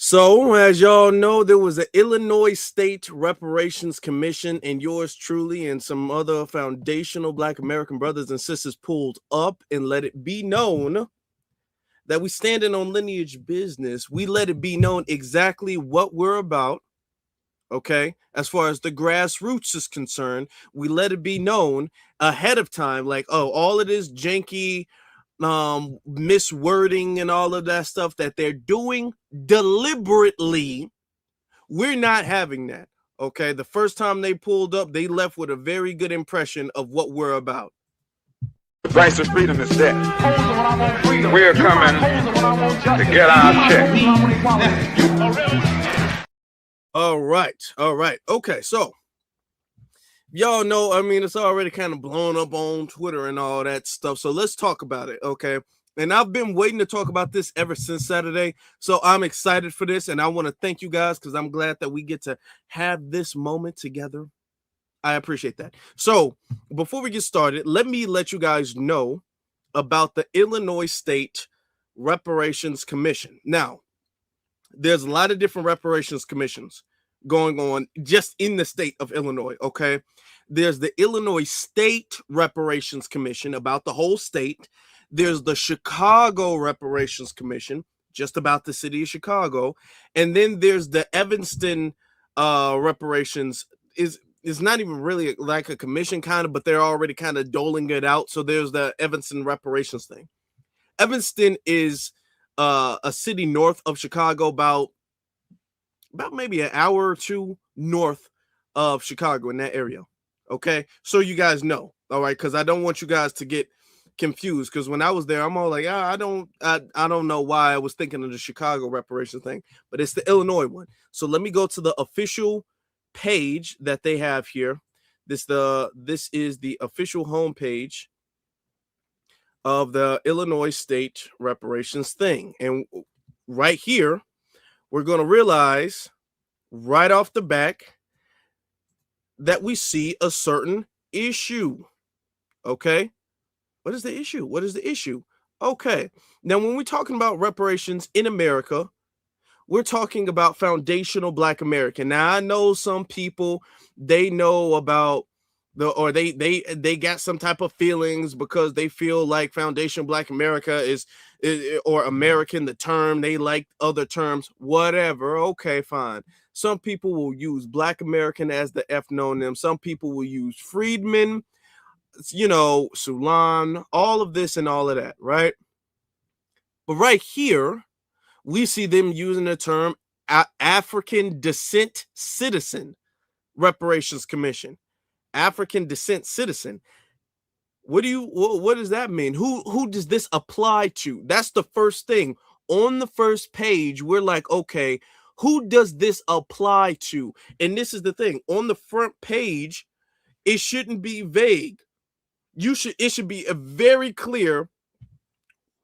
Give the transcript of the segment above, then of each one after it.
So, as y'all know, there was an Illinois State Reparations Commission, and yours truly and some other foundational Black American brothers and sisters pulled up and let it be known that we standing on lineage business. We let it be known exactly what we're about. Okay, as far as the grassroots is concerned, we let it be known ahead of time, like, oh, all of this janky miswording and all of that stuff that they're doing deliberately, we're not having that. Okay, the first time they pulled up, they left with a very good impression of what we're about. The price of freedom is death. We're coming to get our check. All right. Okay, so y'all know, I mean, it's already kind of blown up on Twitter and all that stuff. So let's talk about it, okay? And I've been waiting to talk about this ever since Saturday. So I'm excited for this, and I want to thank you guys because I'm glad that we get to have this moment together. I appreciate that. So before we get started, let me let you guys know about the Illinois State Reparations Commission. Now, there's a lot of different reparations commissions going on just in the state of Illinois, okay? There's the Illinois State Reparations Commission about the whole state. There's the Chicago Reparations Commission, just about the city of Chicago. And then there's the Evanston Reparations. Is not even really like a commission kind of, but they're already kind of doling it out. So there's the Evanston Reparations thing. Evanston is a city north of Chicago, about maybe an hour or two north of Chicago, in that area. Okay, so you guys know, all right, because I don't want you guys to get confused. Because when I was there, I'm all like, I don't know why I was thinking of the Chicago reparations thing, but it's the Illinois one. So let me go to the official page that they have here. This is the official homepage of the Illinois State Reparations thing. And right here, we're going to realize right off the back that we see a certain issue. Okay. What is the issue? What is the issue? Okay. Now, when we're talking about reparations in America, we're talking about foundational Black American. Now, I know some people, they know about they got some type of feelings because they feel like foundational Black America is or American, the term, they like other terms, whatever. Okay, fine. Some people will use Black American as the F known them. Some people will use freedmen, Sulan, all of this and all of that, right? But right here, we see them using the term African Descent Citizen Reparations Commission. African Descent Citizen. What does that mean? Who does this apply to? That's the first thing. On the first page, we're like, okay, who does this apply to? And this is the thing. On the front page, it shouldn't be vague. It should be very clear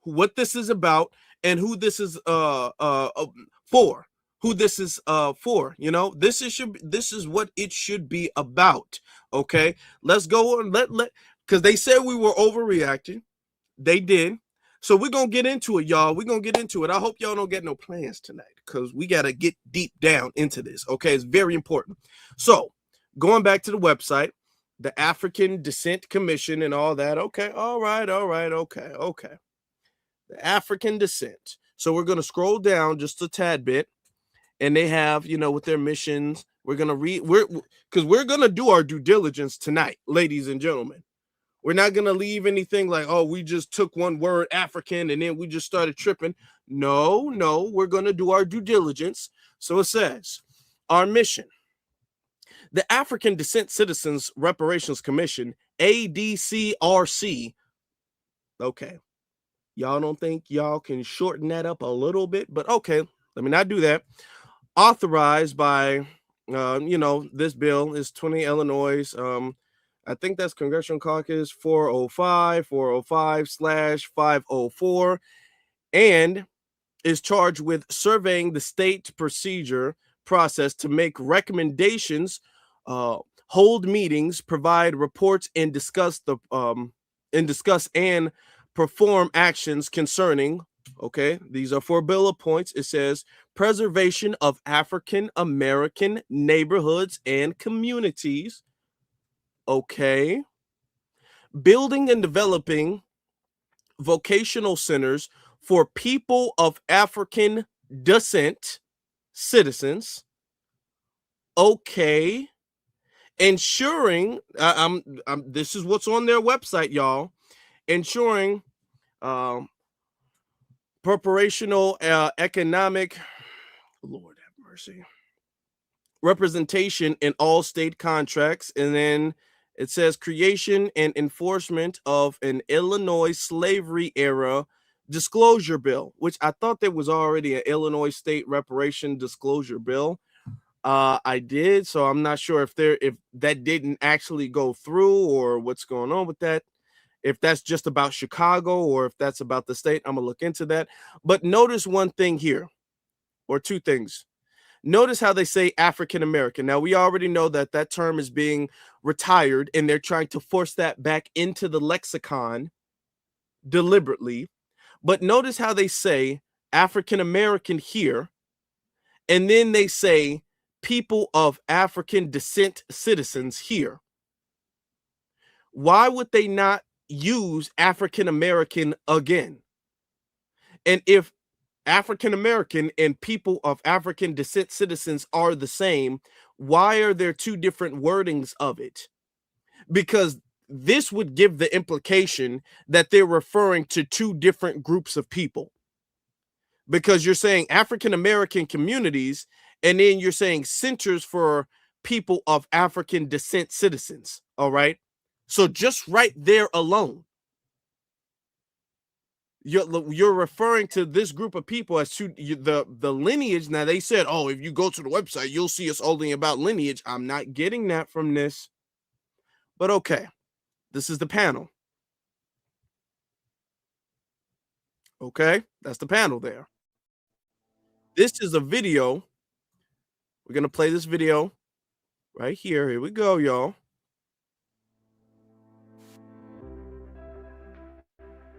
what this is about and who this is for. Who this is for, this is what it should be about. Okay, let's go on. Because they said we were overreacting. They did. So we're gonna get into it, y'all. We're gonna get into it. I hope y'all don't get no plans tonight, because we gotta get deep down into this. Okay, it's very important. So going back to the website, the African Descent Commission and all that. Okay, all right, okay. The African Descent. So we're gonna scroll down just a tad bit. And they have, with their missions, we're going to read, because we're going to do our due diligence tonight, ladies and gentlemen. We're not going to leave anything like, oh, we just took one word, African, and then we just started tripping. No, we're going to do our due diligence. So it says, our mission, the African Descent Citizens Reparations Commission, ADCRC. Okay. Y'all don't think y'all can shorten that up a little bit, but okay, let me not do that. Authorized by, this bill is 20 Illinois. I think that's Congressional Caucus 405/504, and is charged with surveying the state procedure process to make recommendations, hold meetings, provide reports, and discuss and perform actions concerning Okay, these are 4 bullet points. It says preservation of African American neighborhoods and communities. Okay. Building and developing vocational centers for people of African descent, citizens. Okay. Ensuring, this is what's on their website, y'all. Ensuring preparational economic, Lord have mercy, representation in all state contracts. And then it says creation and enforcement of an Illinois slavery era disclosure bill, which I thought there was already an Illinois state reparation disclosure bill. I did, so I'm not sure if that didn't actually go through or what's going on with that. If that's just about Chicago or if that's about the state, I'm gonna look into that. But notice one thing here, or 2 things. Notice how they say African American. Now, we already know that that term is being retired and they're trying to force that back into the lexicon deliberately. But notice how they say African American here, and then they say people of African descent citizens here. Why would they not use African American again? And if African American and people of African descent citizens are the same, why are there 2 different wordings of it? Because this would give the implication that they're referring to 2 different groups of people. Because you're saying African American communities, and then you're saying centers for people of African descent citizens. All right. So just right there alone, you're referring to this group of people as to the lineage. Now, they said, oh, if you go to the website, you'll see us only about lineage. I'm not getting that from this. But okay, this is the panel. Okay, that's the panel there. This is a video. We're going to play this video right here. Here we go, y'all.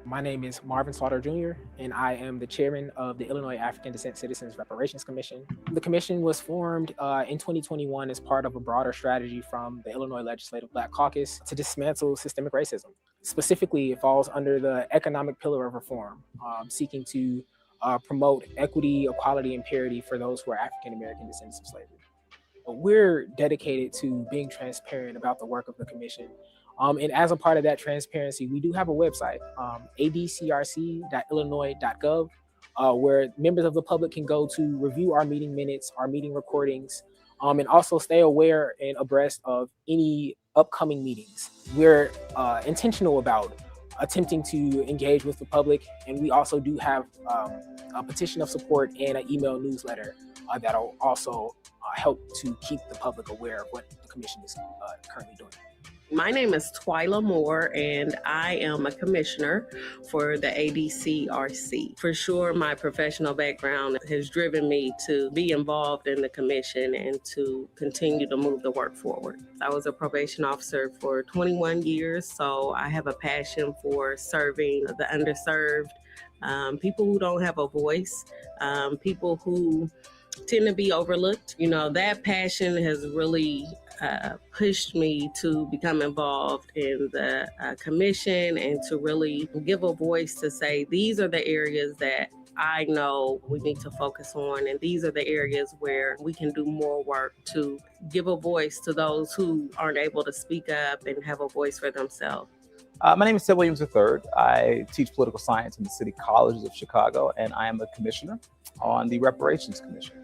My name is Marvin Slaughter Jr., and I am the chairman of the Illinois African Descent Citizens Reparations Commission. The commission was formed in 2021 as part of a broader strategy from the Illinois Legislative Black Caucus to dismantle systemic racism. Specifically, it falls under the economic pillar of reform, seeking to promote equity, equality, and parity for those who are African American descendants of slavery. We're dedicated to being transparent about the work of the commission. And as a part of that transparency, we do have a website, adcrc.illinois.gov, where members of the public can go to review our meeting minutes, our meeting recordings, and also stay aware and abreast of any upcoming meetings. We're intentional about attempting to engage with the public, and we also do have a petition of support and an email newsletter that'll also help to keep the public aware of what the commission is currently doing. My name is Twyla Moore, and I am a commissioner for the ADCRC. For sure, my professional background has driven me to be involved in the commission and to continue to move the work forward. I was a probation officer for 21 years, so I have a passion for serving the underserved, people who don't have a voice, people who tend to be overlooked. You know, that passion has really pushed me to become involved in the commission and to really give a voice to say, these are the areas that I know we need to focus on, and these are the areas where we can do more work to give a voice to those who aren't able to speak up and have a voice for themselves. My name is Ted Williams III. I teach political science in the City Colleges of Chicago, and I am a commissioner on the Reparations Commission.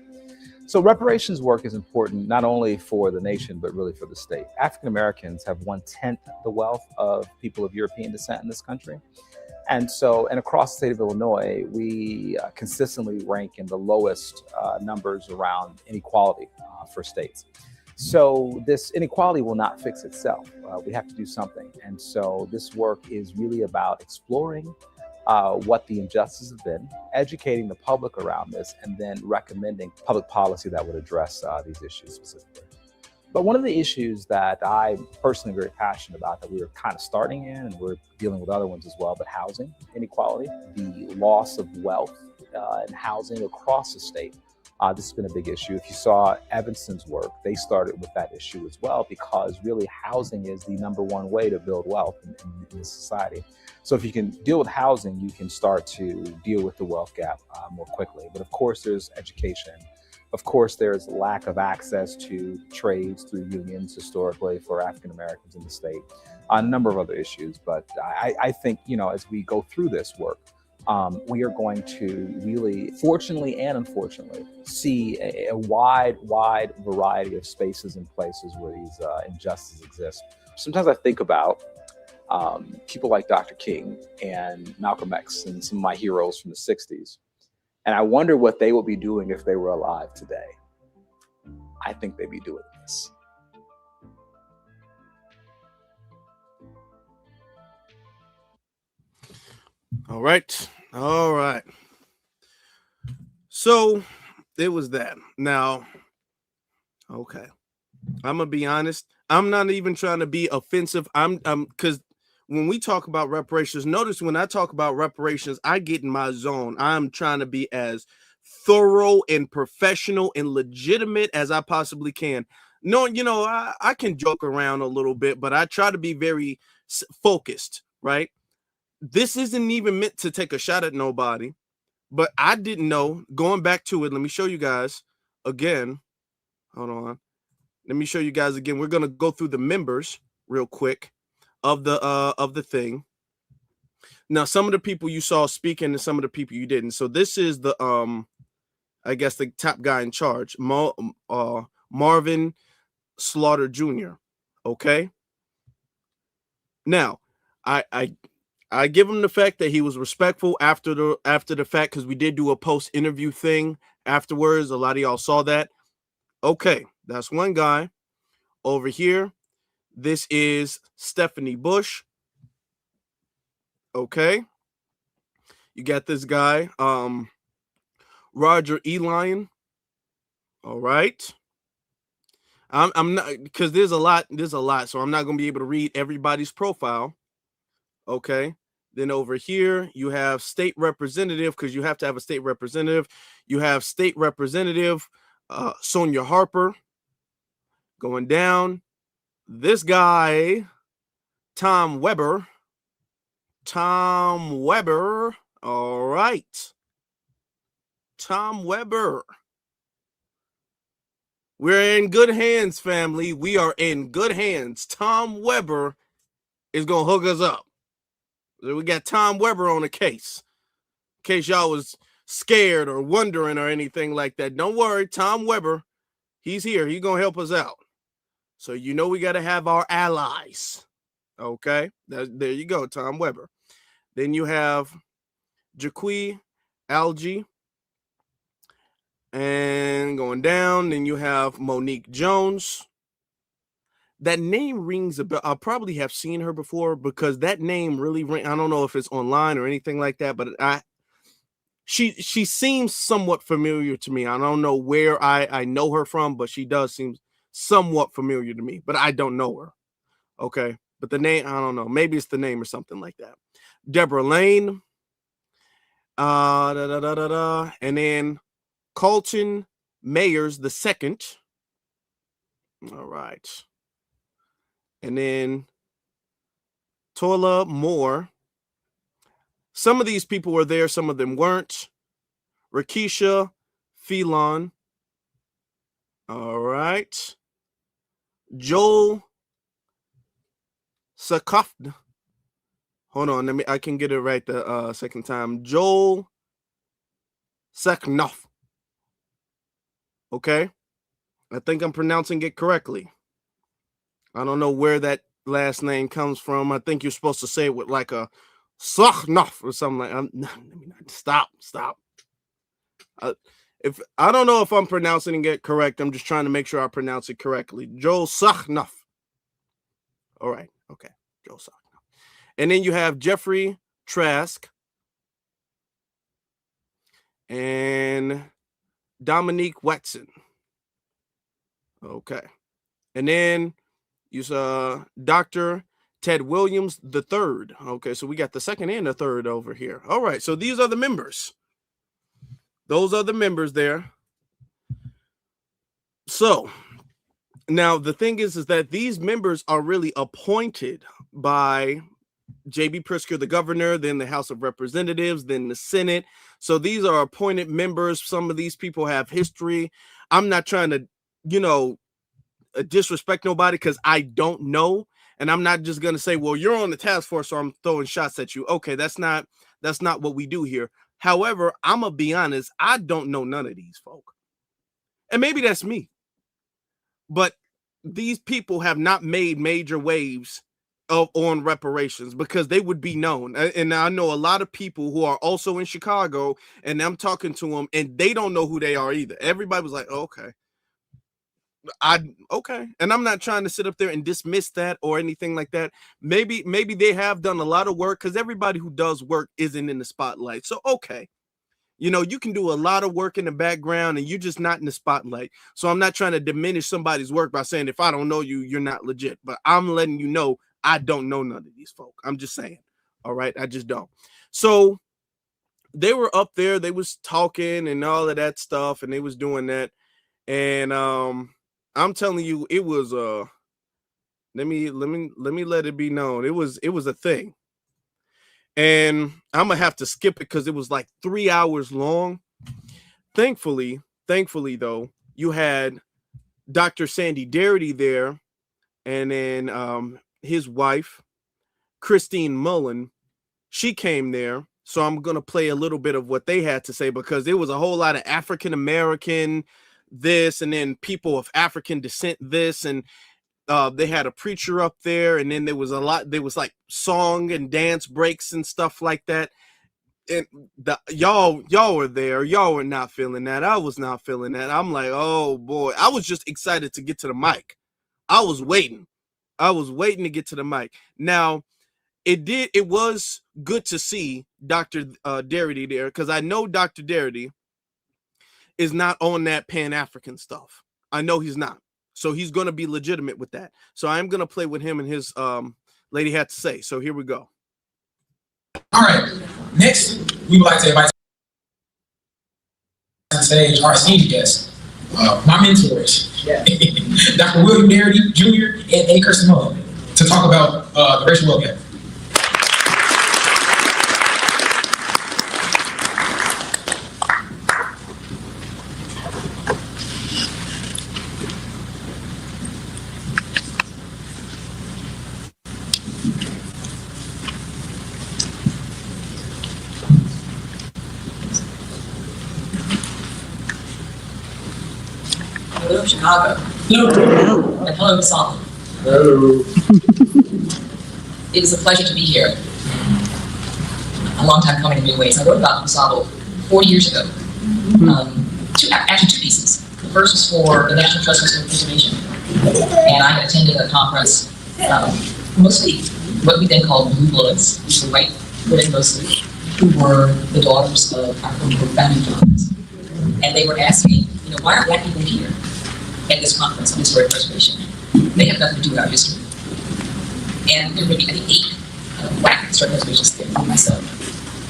So reparations work is important not only for the nation, but really for the state. African Americans have 1/10 the wealth of people of European descent in this country. And across the state of Illinois, we consistently rank in the lowest numbers around inequality for states. So this inequality will not fix itself. We have to do something. And so this work is really about exploring what the injustices have been, educating the public around this, and then recommending public policy that would address these issues specifically. But one of the issues that I'm personally very passionate about, that we were kind of starting in, and we're dealing with other ones as well, but housing inequality, the loss of wealth and housing across the state. This has been a big issue. If you saw Evanston's work, they started with that issue as well, because really housing is the #1 way to build wealth in this society. So if you can deal with housing, you can start to deal with the wealth gap more quickly. But of course, there's education. Of course, there's lack of access to trades through unions historically for African Americans in the state. A number of other issues. But I think, as we go through this work, we are going to really, fortunately and unfortunately, see a wide variety of spaces and places where these injustices exist. Sometimes I think about people like Dr. King and Malcolm X and some of my heroes from the 60s. And I wonder what they would be doing if they were alive today. I think they'd be doing this. All right. All right. So it was that. Now, okay. I'm gonna be honest. I'm not even trying to be offensive. I'm because when we talk about reparations, notice when I talk about reparations, I get in my zone. I'm trying to be as thorough and professional and legitimate as I possibly can. No, I can joke around a little bit, but I try to be very focused, right? This isn't even meant to take a shot at nobody, but I didn't know. Going back to it, let me show you guys again. Hold on. Let me show you guys again. We're going to go through the members real quick of the thing. Now, some of the people you saw speaking and some of the people you didn't. So this is the I guess the top guy in charge, Marvin Slaughter Jr. Okay. Now, I give him the fact that he was respectful after the fact, because we did do a post interview thing afterwards. A lot of y'all saw that. Okay, that's one guy. Over here, this is Stephanie Bush. Okay. You got this guy, Roger E. Lyon. All right. I'm not, because there's a lot, so I'm not going to be able to read everybody's profile. Okay. Then over here, you have state representative, because you have to have a state representative. You have state representative Sonia Harper. Going down, this guy, Tom Weber. All right. Tom Weber. We're in good hands, family. We are in good hands. Tom Weber is going to hook us up. We got Tom Weber on the case. In case y'all was scared or wondering or anything like that. Don't worry, Tom Weber, he's here. He's going to help us out. So we got to have our allies. Okay? There you go, Tom Weber. Then you have Jaqui Algie. And going down, then you have Monique Jones. That name rings a bell. I probably have seen her before, because that name really I don't know if it's online or anything like that, but she seems somewhat familiar to me. I don't know where I know her from, but she does seem somewhat familiar to me, but I don't know her. Okay. But the name, I don't know. Maybe it's the name or something like that. Deborah Lane. And then Colton Mayers II. All right. And then Tola Moore. Some of these people were there, some of them weren't. Rakisha Phelan. All right. Joel Sakofna. Hold on, I can get it right the second time. Joel Seknoff. Okay. I think I'm pronouncing it correctly. I don't know where that last name comes from. I think you're supposed to say it with like a Saknoff or something like that. Stop. If I don't know if I'm pronouncing it correct, I'm just trying to make sure I pronounce it correctly. Joel Saknoff. All right. Okay. Joel Saknoff. And then you have Jeffrey Trask and Dominique Watson. Okay. And then you saw Dr. Ted Williams III. Okay, so we got the second and the third over here. All right, so these are the members. Those are the members there. So now the thing is that these members are really appointed by J.B. Pritzker, the governor, then the House of Representatives, then the Senate. So these are appointed members. Some of these people have history. I'm not trying to, disrespect nobody because I don't know. And I'm not just going to say, well, you're on the task force, so I'm throwing shots at you. Okay, that's not what we do here. However, I'm going to be honest. I don't know none of these folk. And maybe that's me. But these people have not made major waves on reparations because they would be known. And I know a lot of people who are also in Chicago, and I'm talking to them, and they don't know who they are either. Everybody was like, oh, okay. Okay. And I'm not trying to sit up there and dismiss that or anything like that. Maybe they have done a lot of work because everybody who does work isn't in the spotlight. So, okay. You can do a lot of work in the background and you're just not in the spotlight. So I'm not trying to diminish somebody's work by saying, if I don't know you, you're not legit. But I'm letting you know I don't know none of these folk. I'm just saying. All right. I just don't. So they were up there. They was talking and all of that stuff. And they was doing that. And I'm telling you, it was let me let it be known. It was a thing. And I'm gonna have to skip it because it was like 3 hours long. Thankfully, though, you had Dr. Sandy Darity there, and then his wife, Christine Mullen, she came there. So I'm gonna play a little bit of what they had to say because there was a whole lot of African American this, and then people of African descent this, and they had a preacher up there, and then there was like song and dance breaks and stuff like that. And y'all were there. Y'all were not feeling that. I was not feeling that. I'm like, oh boy. I was just excited to get to the mic. I was waiting to get to the mic. Now, it was good to see Dr. Darity there because I know Dr. Darity is not on that Pan-African stuff. I know he's not. So he's going to be legitimate with that. So I'm going to play with him and his lady had to say. So here we go. All right. Next, we would like to invite on stage our senior guests, my mentors, Dr. William Darity Jr. and A. Kirsten Mullen, to talk about the racial wealth gap. Hello, Chicago. Hello. And hello, Solomon. Hello. It is a pleasure to be here. A long time coming in many ways. I wrote about Masabo 40 years ago. Actually, two pieces. The first was for the National Trust for Preservation. And I had attended a conference, mostly what we then called blue bloods, which were white women mostly, who were the daughters of our founding fathers. And they were asking, why are Black people here at this conference on historic preservation? They have nothing to do with our history. And there would be, I think, 8 Black historic preservationists there, including myself.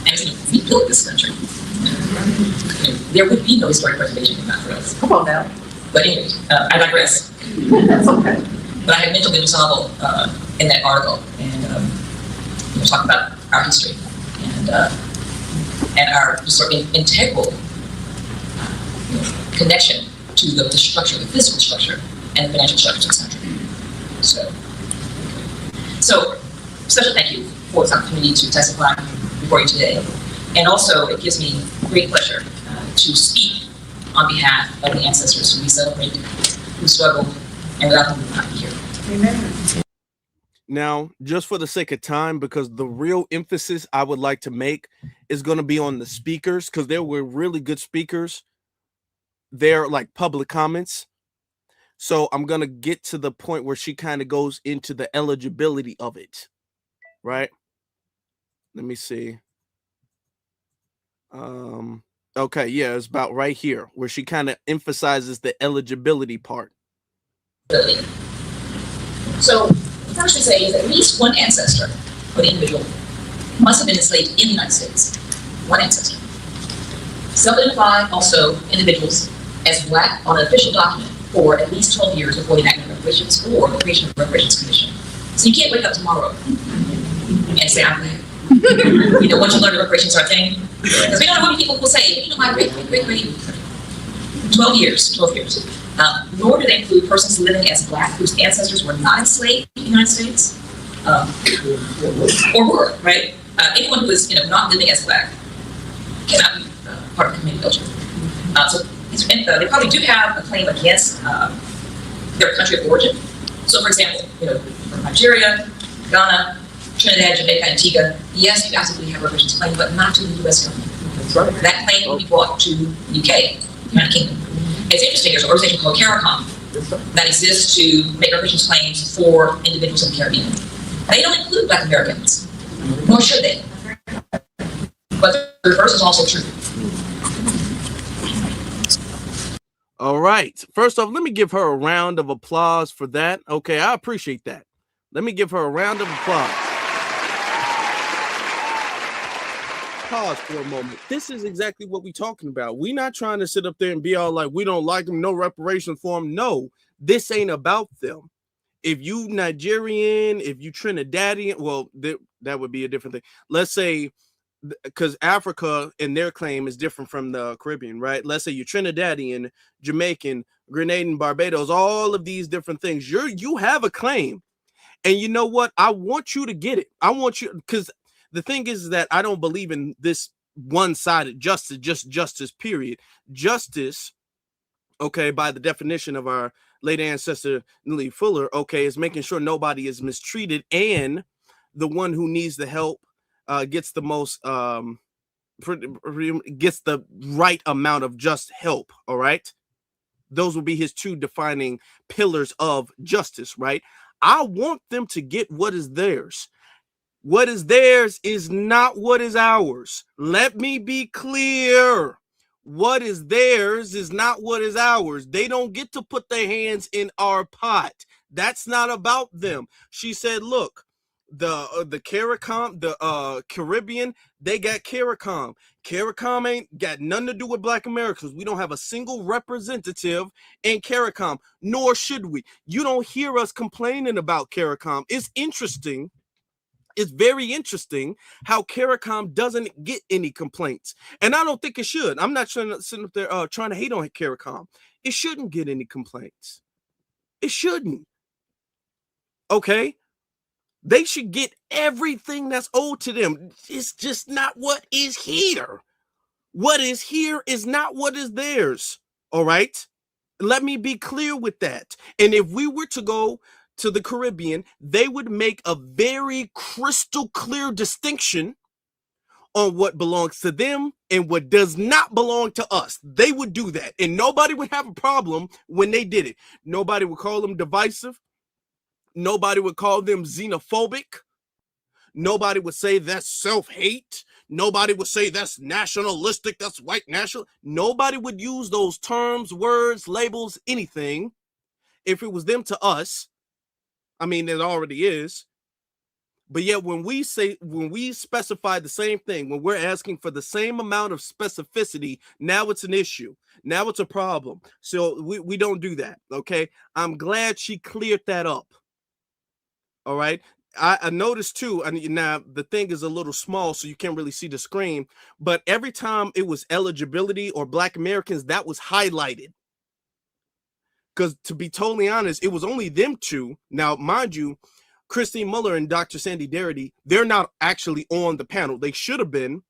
And I said, if we built this country, there would be no historic preservation if not for us. Come on now. But anyway, I digress. That's okay. But I had mentioned the Masabo in that article, and talk about our history and our sort of integral connection to the structure, the physical structure, and the financial structure of this country. So special thank you for this opportunity to testify before you today. And also, it gives me great pleasure to speak on behalf of the ancestors who we celebrate, who struggled, and without whom we would not be here. Amen. Now, just for the sake of time, because the real emphasis I would like to make is going to be on the speakers, because there were really good speakers. They're like public comments. So I'm going to get to the point where she kind of goes into the eligibility of it. Right? Let me see. Okay, yeah, it's about right here where she kind of emphasizes the eligibility part. So the first we say is at least one ancestor for the individual must have been enslaved in the United States. One ancestor. Self-identify also individuals as Black on an official document for at least 12 years before the enactment of reparations or the creation of the Reparations Commission. So you can't wake up tomorrow and say, I'm Black. You know, once you learn the reparations are a thing. Because we don't know how many people will say, you know, my great, 12 years. Nor do they include persons living as Black whose ancestors were not enslaved in the United States, or were, right? Anyone who is, you know, not living as Black cannot be part of the community culture. So they probably do have a claim against their country of origin. So, for example, you know, from Nigeria, Ghana, Trinidad, Jamaica, Antigua, yes, you absolutely have a reparations claim, but not to the U.S. government. That's right. That claim will be brought to the UK, United Kingdom. It's interesting, there's an organization called CARICOM that exists to make reparations claims for individuals in the Caribbean. They don't include Black Americans, nor should they. But the reverse is also true. All right. First off, let me give her a round of applause for that. Okay, I appreciate that. Let me give her a round of applause. Pause for a moment. This is exactly what we're talking about. We're not trying to sit up there and be all like, we don't like them, no reparations for them. No, this ain't about them. If you Nigerian, if you Trinidadian, well, that would be a different thing. Let's say, because Africa and their claim is different from the Caribbean, right? Let's say you're Trinidadian, Jamaican, Grenadian, Barbados, all of these different things. You have a claim. And you know what? I want you to get it. I want you, because the thing is that I don't believe in this one-sided justice, just justice, period. Justice, okay, by the definition of our late ancestor, Nellie Fuller, okay, is making sure nobody is mistreated and the one who needs the help gets the most, gets the right amount of just help, all right? Those will be his two defining pillars of justice, right? I want them to get what is theirs. What is theirs is not what is ours. Let me be clear. What is theirs is not what is ours. They don't get to put their hands in our pot. That's not about them. She said, look, the CARICOM, the Caribbean, they got CARICOM. CARICOM ain't got nothing to do with Black Americans. We don't have a single representative in CARICOM, nor should we. You don't hear us complaining about CARICOM. It's interesting. It's very interesting how CARICOM doesn't get any complaints. And I don't think it should. I'm not trying to sit up there trying to hate on CARICOM. It shouldn't get any complaints. It shouldn't. Okay? They should get everything that's owed to them. It's just not what is here. What is here is not what is theirs. All right? Let me be clear with that. And if we were to go to the Caribbean, they would make a very crystal clear distinction on what belongs to them and what does not belong to us. They would do that. And nobody would have a problem when they did it. Nobody would call them divisive. Nobody would call them xenophobic. Nobody would say that's self-hate. Nobody would say that's nationalistic, that's white national. Nobody would use those terms, words, labels, anything. If it was them to us, I mean, it already is. But yet when we specify the same thing, when we're asking for the same amount of specificity, now it's an issue. Now it's a problem. So we don't do that, okay? I'm glad she cleared that up. All right. I noticed too, and now the thing is a little small, so you can't really see the screen, but every time it was eligibility or Black Americans, that was highlighted. Because to be totally honest, it was only them two. Now, mind you, Christine Muller and Dr. Sandy Darity, they're not actually on the panel. They should have been.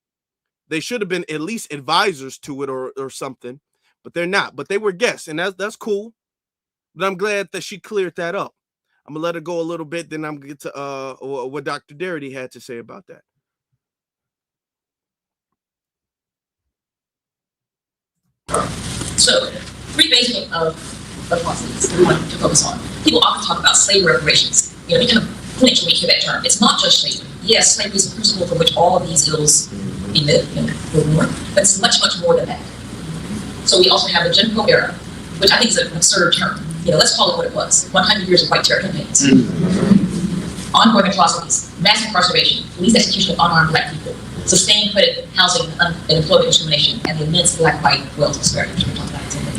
They should have been at least advisors to it or something, but they're not. But they were guests, and that's cool. But I'm glad that she cleared that up. I'm gonna let it go a little bit, then I'm gonna get to what Dr. Darity had to say about that. So, three basic concepts we want to focus on. People often talk about slavery reparations. You know, we kind of flinch when we hear that term. It's not just slavery. Yes, slavery is a crucible from which all of these ills emit and were born, but it's much, much more than that. So we also have the Jim Crow era, which I think is an absurd term. let's call it what it was, 100 years of white terror campaigns. Ongoing atrocities, mass incarceration, police execution of unarmed black people, sustained credit, housing, and employment discrimination, and the immense black-white wealth disparity, which we're talking about today.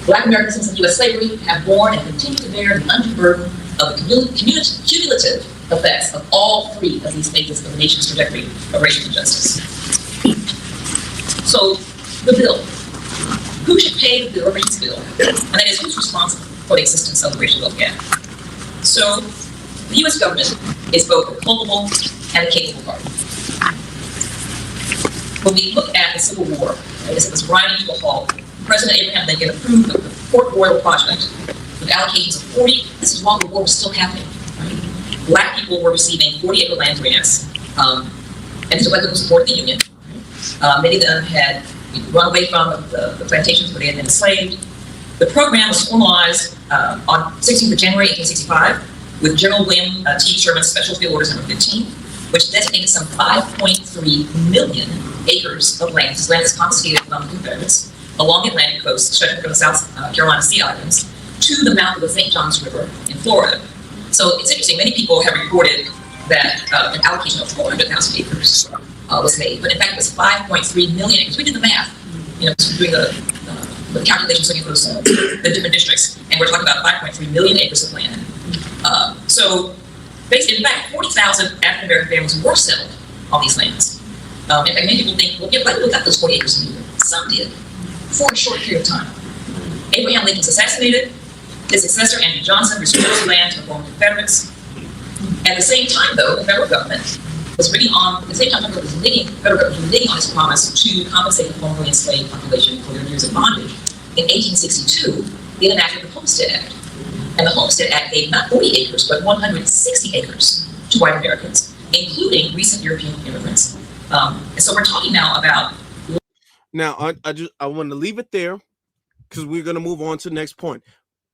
Black Americans since the U.S. slavery have borne and continue to bear the undue burden of the cumulative effects of all three of these phases of the nation's trajectory of racial injustice. So, the bill. Who should pay the bill, reparations bill? And that is, who's responsible for the existence of the racial wealth gap? So, the U.S. government is both a culpable and a capable party. When we look at the Civil War, as it was grinding to a halt, President Abraham Lincoln approved of the Port Royal project with allocations of 40, this is while the war was still happening. Right? Black people were receiving 40-acre land grants, and these are black people who supported the Union. Many of them had run away from the plantations where they had been enslaved. The program was formalized on 16th of January, 1865, with General William T. Sherman's Special Field Orders number 15, which designated some 5.3 million acres of land. This land is confiscated from the Confederates along the Atlantic coast, stretching from the South Carolina Sea Islands to the mouth of the St. Johns River in Florida. So it's interesting, many people have reported that an allocation of 400,000 acres was made, but in fact it was 5.3 million acres. We did the math, doing the calculations looking for the different districts, and we're talking about 5.3 million acres of land. So basically, in fact, 40,000 African American families were settled on these lands. In fact, many people think, well, we got those 40 acres in here. Some did, for a short period of time. Abraham Lincoln was assassinated. His successor, Andrew Johnson, restored the land to the former Confederates. At the same time, though, the federal government was reneging on its promise to compensate the formerly enslaved population for their years of bondage. In 1862, it enacted the Homestead Act. And the Homestead Act gave not 40 acres, but 160 acres to white Americans, including recent European immigrants. And so we're talking now about. Now, I want to leave it there because we're going to move on to the next point.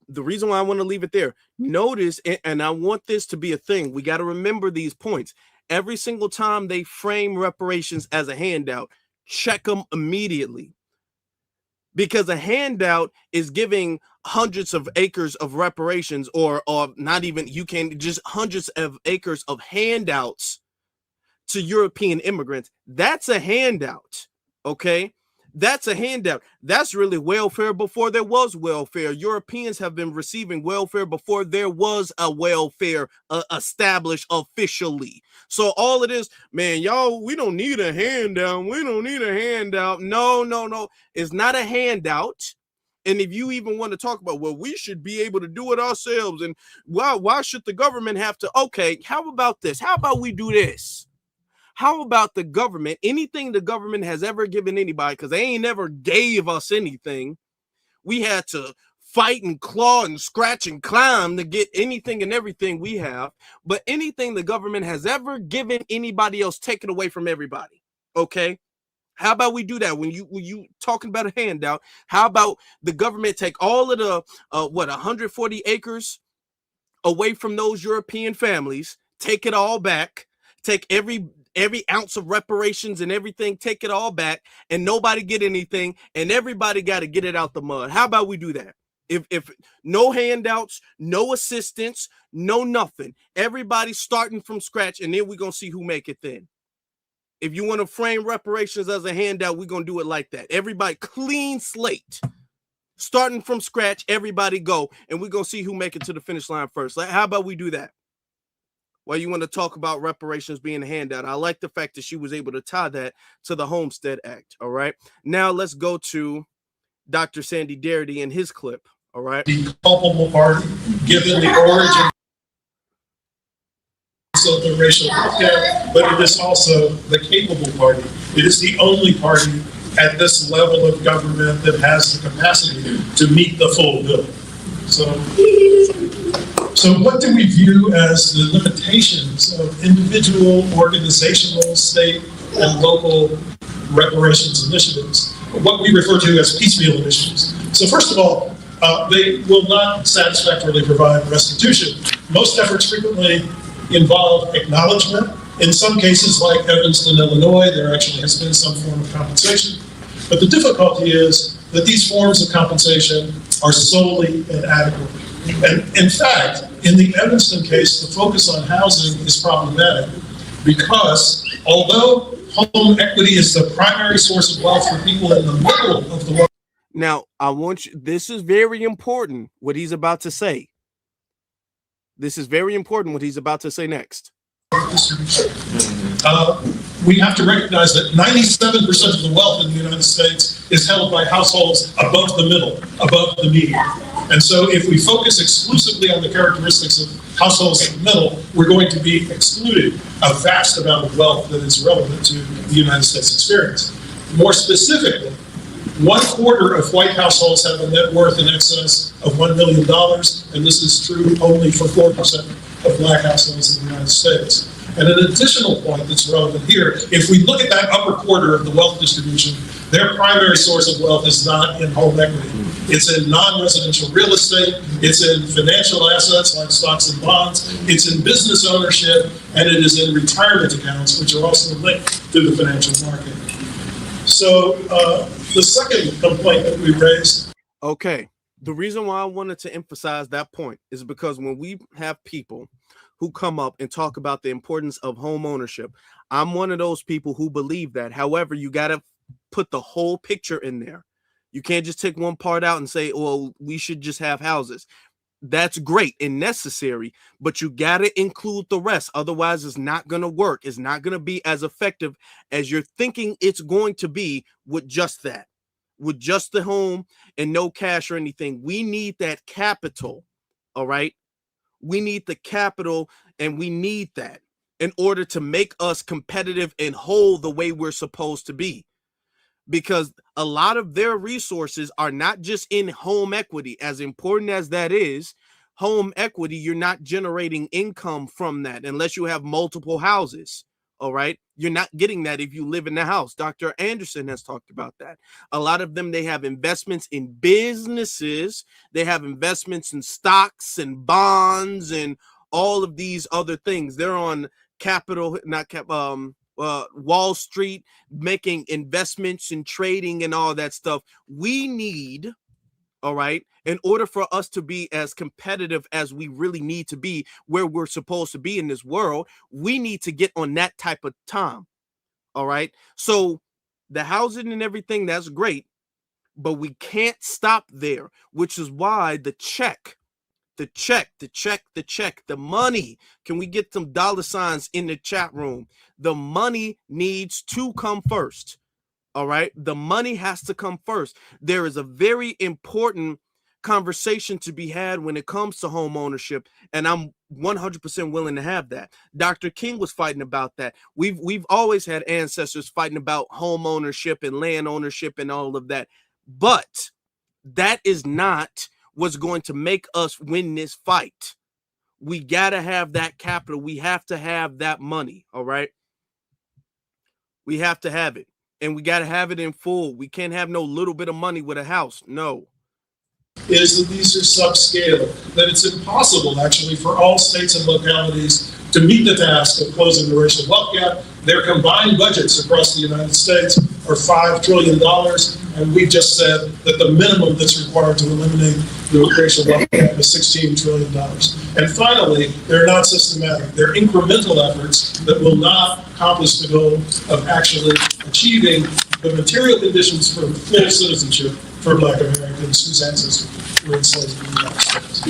The reason why I want to leave it there, notice, and I want this to be a thing, we got to remember these points. Every single time they frame reparations as a handout, check them immediately. Because a handout is giving hundreds of acres of reparations, or not even, just hundreds of acres of handouts to European immigrants. That's a handout, okay? That's a handout. That's really welfare before there was welfare. Europeans have been receiving welfare before there was a welfare established officially. So all it is, man, y'all, we don't need a handout. We don't need a handout. No. It's not a handout. And if you even want to talk about, well, we should be able to do it ourselves, and why should the government have to? Okay, how about this? How about we do this? How about the government, anything the government has ever given anybody, because they ain't never gave us anything. We had to fight and claw and scratch and climb to get anything and everything we have. But anything the government has ever given anybody else, take it away from everybody. Okay? How about we do that? When you talking about a handout, how about the government take all of the 140 acres away from those European families, take it all back, take every ounce of reparations and everything, take it all back, and nobody get anything, and everybody got to get it out the mud. How about we do that? If no handouts, no assistance, no nothing, everybody starting from scratch, and then we're gonna see who make it then. If you want to frame reparations as a handout, we're gonna do it like that. Everybody clean slate, starting from scratch, everybody go, and we're gonna see who make it to the finish line first. How about we do that? Well, you want to talk about reparations being a handout. I like the fact that she was able to tie that to the Homestead Act. All right. Now let's go to Dr. Sandy Darity and his clip. All right. The culpable party, given the origin of the racial gap, but it is also the capable party. It is the only party at this level of government that has the capacity to meet the full bill. So what do we view as the limitations of individual, organizational, state, and local reparations initiatives, what we refer to as piecemeal initiatives? So first of all, they will not satisfactorily provide restitution. Most efforts frequently involve acknowledgement. In some cases, like Evanston, Illinois, there actually has been some form of compensation. But the difficulty is that these forms of compensation are solely inadequate. And in fact, in the Evanston case, the focus on housing is problematic because although home equity is the primary source of wealth for people in the middle of the wealth. Now, I want you, this is very important, what he's about to say. This is very important, what he's about to say next. We have to recognize that 97% of the wealth in the United States is held by households above the middle, above the median. And so if we focus exclusively on the characteristics of households in the middle, we're going to be excluding a vast amount of wealth that is relevant to the United States experience. More specifically, 1/4 of white households have a net worth in excess of $1 million, and this is true only for 4% of black households in the United States. And an additional point that's relevant here, if we look at that upper quarter of the wealth distribution, their primary source of wealth is not in home equity. It's in non-residential real estate, it's in financial assets like stocks and bonds, it's in business ownership, and it is in retirement accounts, which are also linked to the financial market. So the second complaint that we raised. Okay, the reason why I wanted to emphasize that point is because when we have people who come up and talk about the importance of home ownership, I'm one of those people who believe that. However, you got to put the whole picture in there. You can't just take one part out and say, well, we should just have houses. That's great and necessary, but you got to include the rest. Otherwise, it's not going to work. It's not going to be as effective as you're thinking it's going to be with just that, with just the home and no cash or anything. We need that capital. All right. We need the capital, and we need that in order to make us competitive and whole the way we're supposed to be. Because a lot of their resources are not just in home equity. As important as that is, home equity, you're not generating income from that unless you have multiple houses. All right. You're not getting that if you live in the house. Dr. Anderson has talked about that. A lot of them, they have investments in businesses. They have investments in stocks and bonds and all of these other things. They're on Wall Street, making investments and trading and all that stuff. We need, all right, in order for us to be as competitive as we really need to be where we're supposed to be in this world, we need to get on that type of time. All right. So the housing and everything, that's great, but we can't stop there, which is why the money, can we get some dollar signs in the chat room? The money needs to come first. All right. The money has to come first. There is a very important conversation to be had when it comes to home ownership, and I'm 100% willing to have that. Dr. King was fighting about that. We've always had ancestors fighting about home ownership and land ownership and all of that, but that is not what's going to make us win this fight. We got to have that capital. We have to have that money. All right. We have to have it, and we got to have it in full. We can't have no little bit of money with a house. No. Is that these are subscale, that it's impossible actually for all states and localities to meet the task of closing the racial wealth gap. Their combined budgets across the United States are $5 trillion, and we just said that the minimum that's required to eliminate the racial wealth gap is $16 trillion. And finally, they're not systematic. They're incremental efforts that will not accomplish the goal of actually achieving the material conditions for full citizenship for Black Americans whose ancestors were enslaved in the United States.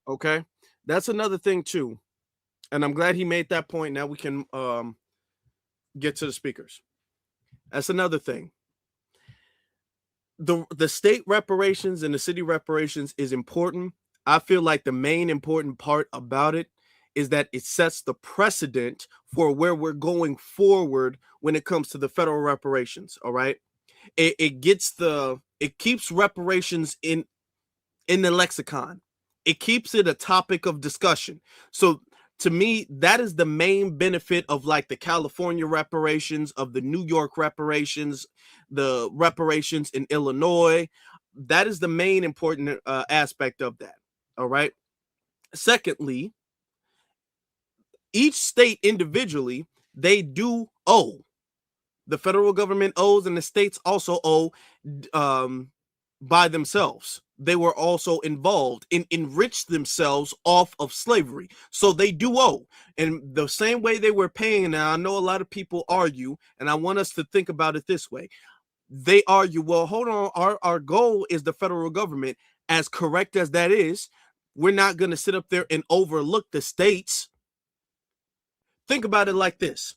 Okay, that's another thing too, and I'm glad he made that point. Now we can get to the speakers. That's another thing. The state reparations and the city reparations is important. I feel like the main important part about it is that it sets the precedent for where we're going forward when it comes to the federal reparations. All right. It keeps reparations in the lexicon. It keeps it a topic of discussion. So to me, that is the main benefit of like the California reparations, of the New York reparations, the reparations in Illinois. That is the main important aspect of that. All right. Secondly, each state individually, they do owe. The federal government owes, and the states also owe by themselves. they were also involved and enriched themselves off of slavery. So they do owe. And the same way they were paying, now I know a lot of people argue, and I want us to think about it this way. They argue, well, hold on, our goal is the federal government. As correct as that is, we're not going to sit up there and overlook the states. Think about it like this.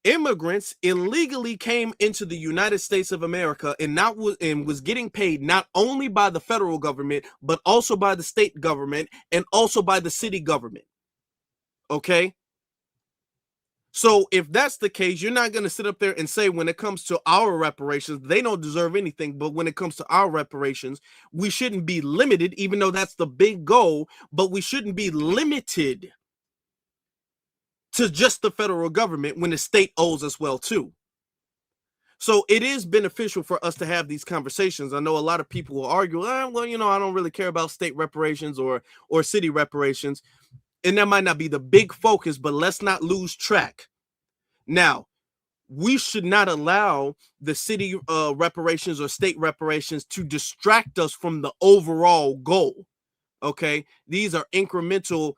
Immigrants illegally came into the United States of America and was getting paid not only by the federal government, but also by the state government and also by the city government. Okay? So if that's the case, you're not going to sit up there and say when it comes to our reparations, they don't deserve anything. But when it comes to our reparations, we shouldn't be limited, even though that's the big goal, but we shouldn't be limited to just the federal government when the state owes us well too. So it is beneficial for us to have these conversations. I know a lot of people will argue, well, you know, I don't really care about state reparations or city reparations. And that might not be the big focus, but let's not lose track. Now, we should not allow the city reparations or state reparations to distract us from the overall goal. Okay, these are incremental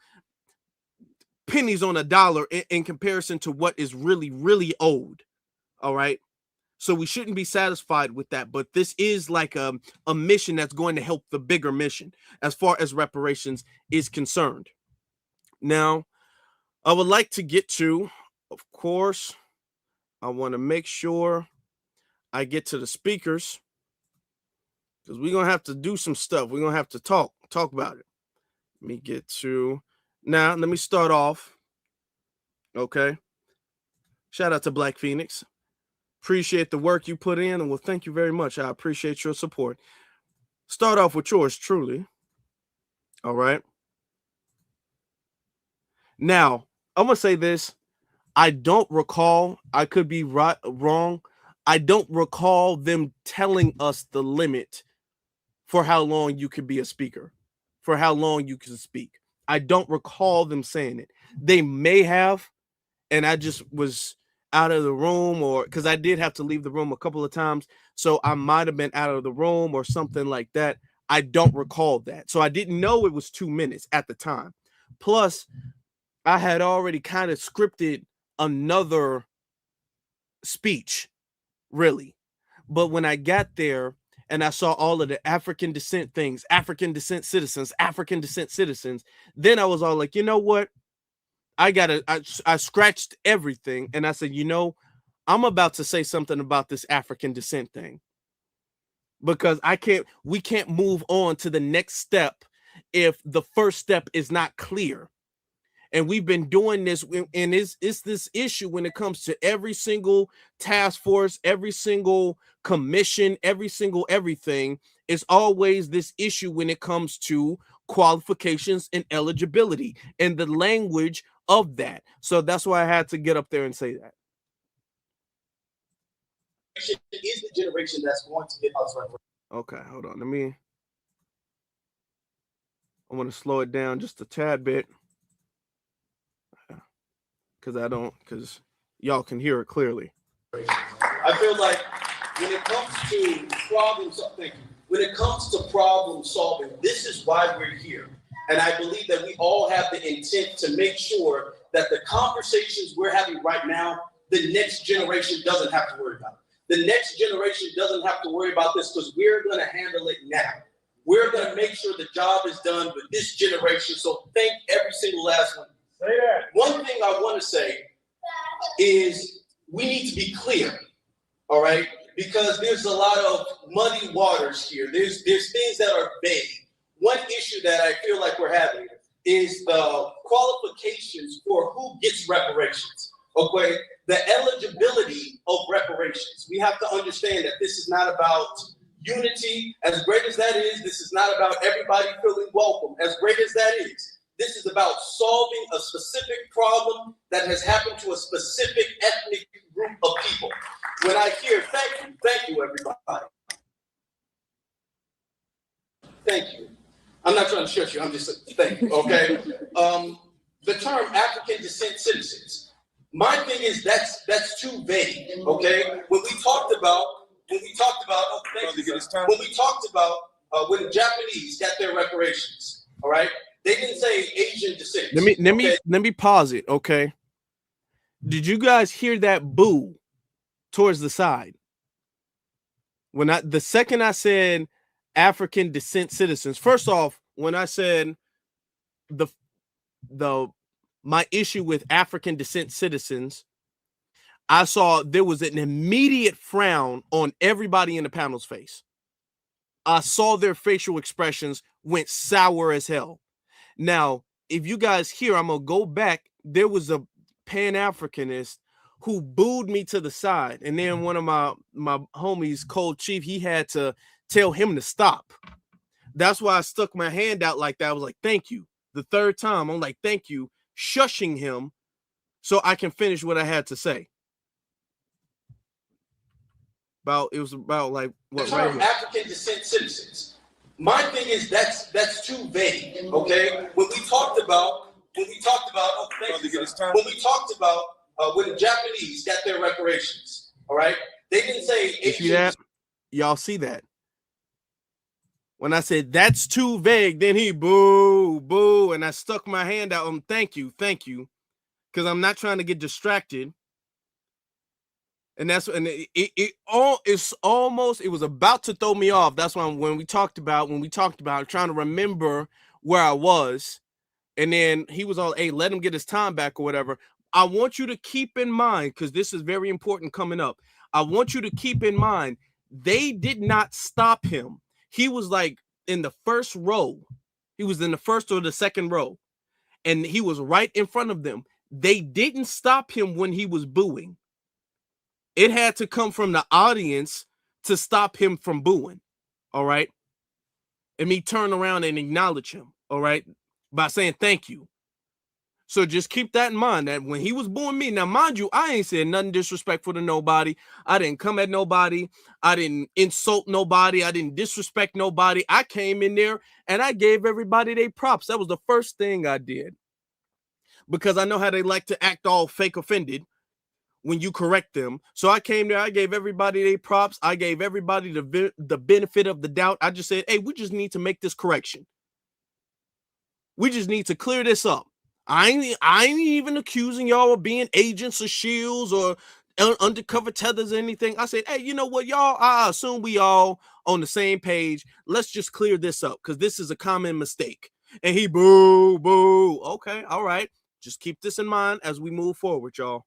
pennies on a dollar in comparison to what is really, really owed. All right. So we shouldn't be satisfied with that. But this is like a mission that's going to help the bigger mission as far as reparations is concerned. Now, I would like to get to, of course, I want to make sure I get to the speakers because we're going to have to do some stuff. We're going to have to talk about it. Let me get to, now, let me start off. Okay. Shout out to Black Phoenix. Appreciate the work you put in, and well, thank you very much. I appreciate your support. Start off with yours truly. All right. Now, I'm going to say this. I don't recall, I could be wrong. I don't recall them telling us the limit for how long you could be a speaker, for how long you can speak. I don't recall them saying it. They may have, and I just was out of the room, or because I did have to leave the room a couple of times. So I might have been out of the room or something like that. I don't recall that. So I didn't know it was 2 minutes at the time. Plus, I had already kind of scripted another speech, really. But when I got there and I saw all of the African descent things, African descent citizens, then I was all like, you know what? I scratched everything and I said, you know, I'm about to say something about this African descent thing. Because we can't move on to the next step if the first step is not clear. And we've been doing this, and it's this issue when it comes to every single task force, every single commission, every single everything. It's always this issue when it comes to qualifications and eligibility and the language of that. So that's why I had to get up there and say that. Is the generation that's going to get us right. Okay, hold on. I want to slow it down just a tad bit. Because y'all can hear it clearly. I feel like when it comes to problem solving, this is why we're here. And I believe that we all have the intent to make sure that the conversations we're having right now, the next generation doesn't have to worry about it. The next generation doesn't have to worry about this because we're going to handle it now. We're going to make sure the job is done with this generation. So thank every single last one. Say that. One thing I want to say is we need to be clear, all right? Because there's a lot of muddy waters here. There's things that are vague. One issue that I feel like we're having is the qualifications for who gets reparations, okay? The eligibility of reparations. We have to understand that this is not about unity. As great as that is, this is not about everybody feeling welcome. As great as that is, this is about solving a specific problem that has happened to a specific ethnic group of people. When I hear thank you, everybody. Thank you. I'm not trying to shut you. I'm just saying thank you, okay? The term African descent citizens. My thing is that's too vague, okay? When we talked about when the Japanese got their reparations, all right, they didn't say Asian descent. Let me pause it, okay? Did you guys hear that boo towards the side? When the second I said African descent citizens, first off, when I said my issue with African descent citizens, I saw there was an immediate frown on everybody in the panel's face. I saw their facial expressions went sour as hell. Now, if you guys hear, I'm gonna go back. There was a pan-Africanist who booed me to the side, and then one of my homies, Cold Chief, he had to tell him to stop. That's why I stuck my hand out like that. I was like, thank you. The third time, I'm like, thank you, shushing him so I can finish what I had to say. It was about like what? The term African descent citizens. My thing is that's too vague. Okay, when we talked about when the Japanese got their reparations, all right, they didn't say Asian. Y'all see that? When I said that's too vague, then he boo, and I stuck my hand out. Thank you, because I'm not trying to get distracted. And that's it was about to throw me off. That's why when we talked about trying to remember where I was, and then he was all, hey, let him get his time back or whatever. I want you to keep in mind, because this is very important coming up. I want you to keep in mind, they did not stop him. He was like in the first row. He was in the first or the second row, and he was right in front of them. They didn't stop him when he was booing. It had to come from the audience to stop him from booing, all right? And me turn around and acknowledge him, all right, by saying thank you. So just keep that in mind, that when he was booing me, now mind you, I ain't said nothing disrespectful to nobody. I didn't come at nobody. I didn't insult nobody. I didn't disrespect nobody. I came in there and I gave everybody their props. That was the first thing I did, because I know how they like to act all fake offended when you correct them. So I came there, I gave everybody their props. I gave everybody the benefit of the doubt. I just said, hey, we just need to make this correction. We just need to clear this up. I ain't even accusing y'all of being agents of shields or undercover tethers or anything. I said, hey, you know what, y'all? I assume we all on the same page. Let's just clear this up, because this is a common mistake. And he boo. Okay, all right. Just keep this in mind as we move forward, y'all.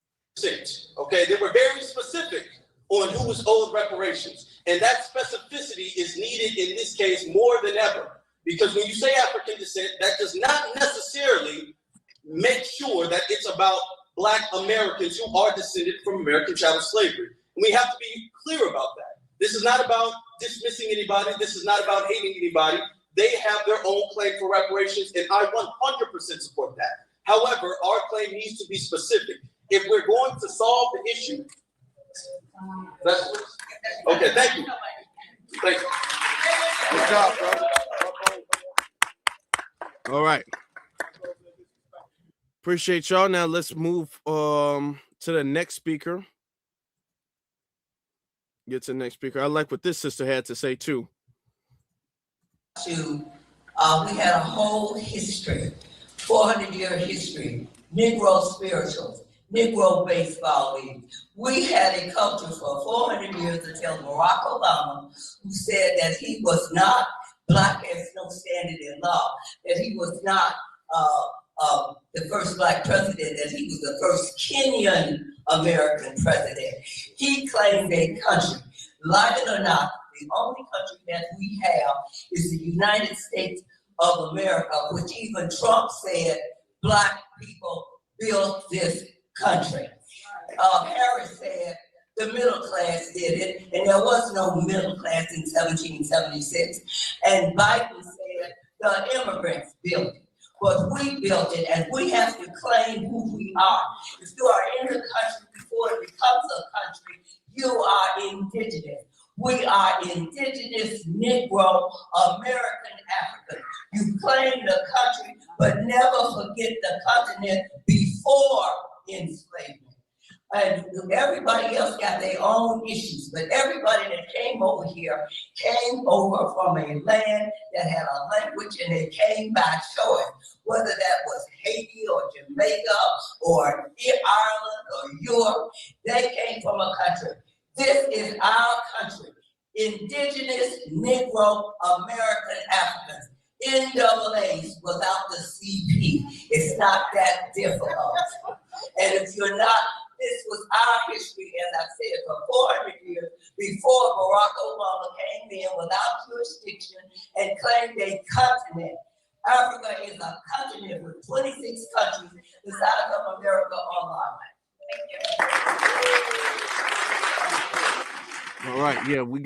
Okay, they were very specific on who was owed reparations, and that specificity is needed in this case more than ever, because when you say African descent, that does not necessarily make sure that it's about Black Americans who are descended from American chattel slavery. And we have to be clear about that. This is not about dismissing anybody. This is not about hating anybody. They have their own claim for reparations, and I 100% support that. However, our claim needs to be specific. If we're going to solve the issue, okay, thank you. Thank you. Good job, brother. All right. Appreciate y'all. Now let's move to the next speaker. Get to the next speaker. I like what this sister had to say too. We had a whole history, 400-year history, Negro spirituals, Negro baseball league. We had a culture for 400 years until Barack Obama, who said that he was not Black as no standard in law, that he was not the first Black president, that he was the first Kenyan American president. He claimed a country. Like it or not, the only country that we have is the United States of America, which even Trump said Black people built this country. Harris said the middle class did it, and there was no middle class in 1776. And Biden said the immigrants built it. But we built it, and we have to claim who we are. If you are in the country before it becomes a country, you are indigenous. We are indigenous, Negro, American, African. You claim the country, but never forget the continent before enslavement. And everybody else got their own issues, but everybody that came over here came over from a land that had a language, and they came by choice, whether that was Haiti or Jamaica or Ireland or Europe. They came from a country. This is our country. Indigenous, Negro, American Africans. NAAs without the CP. It's not that difficult. And if you're not, this was our history, as I said, for 400 years before Barack Obama came in without jurisdiction and claimed a continent. Africa is a continent with 26 countries the size of America online. Thank you. All right, yeah, we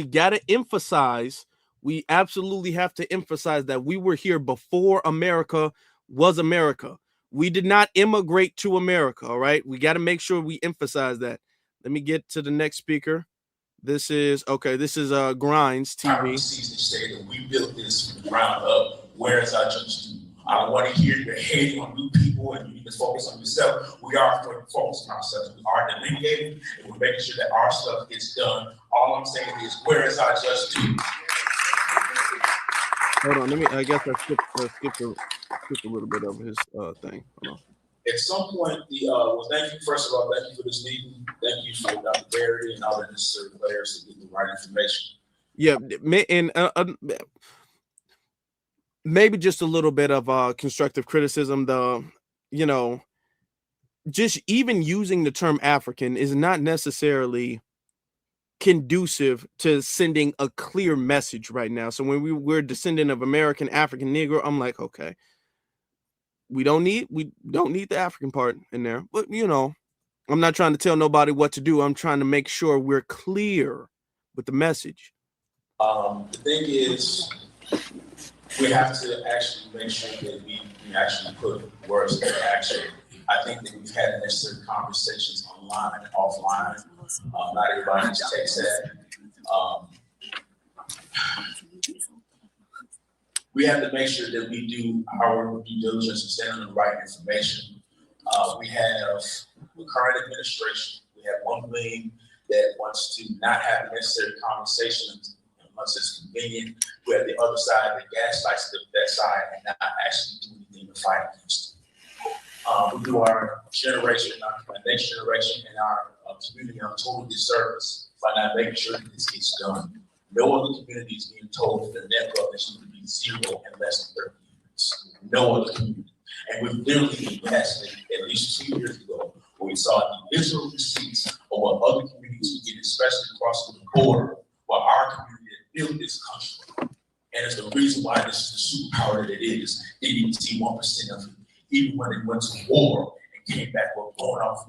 gotta emphasize. We absolutely have to emphasize that we were here before America was America. We did not immigrate to America. All right, we got to make sure we emphasize that. Let me get to the next speaker. This is Grinds TV. Say that we built this from the ground up. Whereas I just I don't want to hear you're hating on new people and you need to focus on yourself. We are focused on ourselves. We are delineating and we're making sure that our stuff gets done. All I'm saying is, whereas I just do. Hold on, I guess I skipped a little bit of his thing. Hold on. At some point, well, thank you, first of all, thank you for this meeting. Thank you for Dr. Darity and all the necessary players to get the right information. Yeah, and maybe just a little bit of constructive criticism. Just even using the term African is not necessarily conducive to sending a clear message right now. So when we're descendant of American, African, Negro, I'm like, okay, we don't need the African part in there. But I'm not trying to tell nobody what to do. I'm trying to make sure we're clear with the message. The thing is, we have to actually make sure that we actually put words into action. I think that we've had necessary conversations online and offline. Not everybody just takes that. We have to make sure that we do our due diligence and stand on the right information. We have the current administration. We have one wing that wants to not have necessary conversations unless it's convenient. We have the other side that gaslights that side and not actually do anything to fight against it. We do our generation, our next generation, and our community on total disservice by not making sure that this gets done. No other community is being told that the net growth is going to be 0 in less than 30 years. No other community. And we've literally invested at least 2 years ago where we saw the visual receipts of what other communities would get, especially across the border, while our community built this country. And it's the reason why this is the superpower that it is. They didn't see 1% of it, even when it went to war and came back with blowing off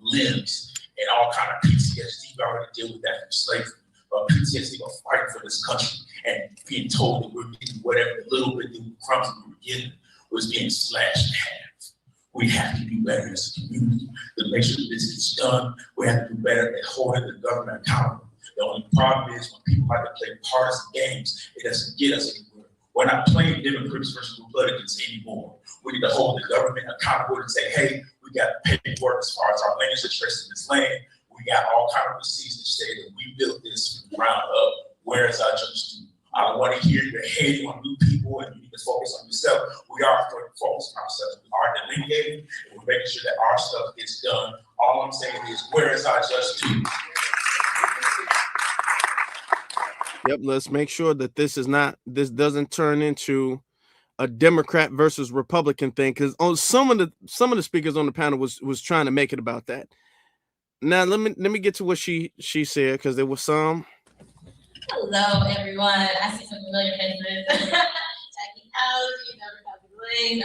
limbs and all kind of PTSD. We already deal with that from slavery. But PTSD of fighting for this country and being told that we're getting whatever little bit of crumbs we were getting was being slashed in half. We have to do better as a community to make sure that this gets done. We have to do better at holding the government accountable. The only problem is when people like to play partisan games, it doesn't get us anywhere. We're not playing Democrats versus Republicans anymore. We need to hold the government accountable and say, hey, we got paperwork as far as our lands interest in this land. We got all kind of receipts that say that we built this from the ground up, whereas I just do. I don't want to hear you're hating on new people and you need to focus on yourself. We are focused on ourselves. We are delineating and we're making sure that our stuff gets done. All I'm saying is, whereas I just do. Yep, let's make sure that this doesn't turn into a Democrat versus Republican thing, because some of the speakers on the panel was trying to make it about that. Now let me get to what she said, because there was some. Hello everyone. I see some familiar faces. Jackie Howes, Lane,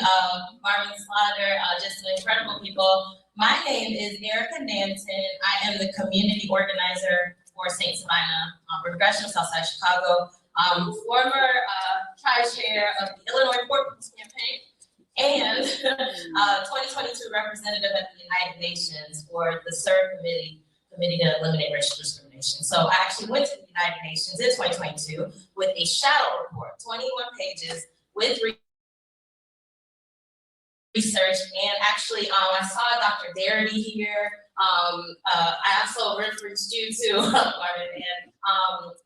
Marvin Slaughter, just some incredible people. My name is Erica Nanton. I am the community organizer for St. Savannah Progression of Southside Chicago. Former tri-chair of the Illinois Port Boots Campaign and 2022 representative at the United Nations for the CERD Committee to Eliminate Racial Discrimination. So I actually went to the United Nations in 2022 with a shadow report, 21 pages with research, and actually, I saw Dr. Darity here. I also referenced you too, Marvin, and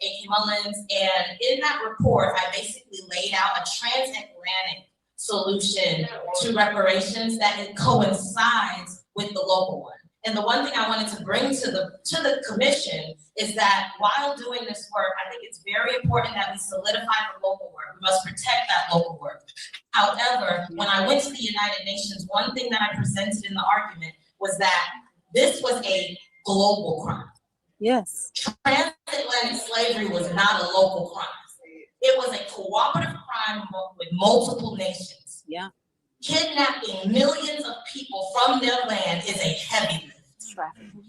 A.K. Mullins. And in that report, I basically laid out a transatlantic solution to reparations that it coincides with the local one. And the one thing I wanted to bring to the commission is that while doing this work, I think it's very important that we solidify the local work. We must protect that local work. However, when I went to the United Nations, one thing that I presented in the argument was that this was a global crime. Yes. Transatlantic slavery was not a local crime. It was a cooperative crime with multiple nations. Yeah. Kidnapping millions of people from their land is a heavy lift.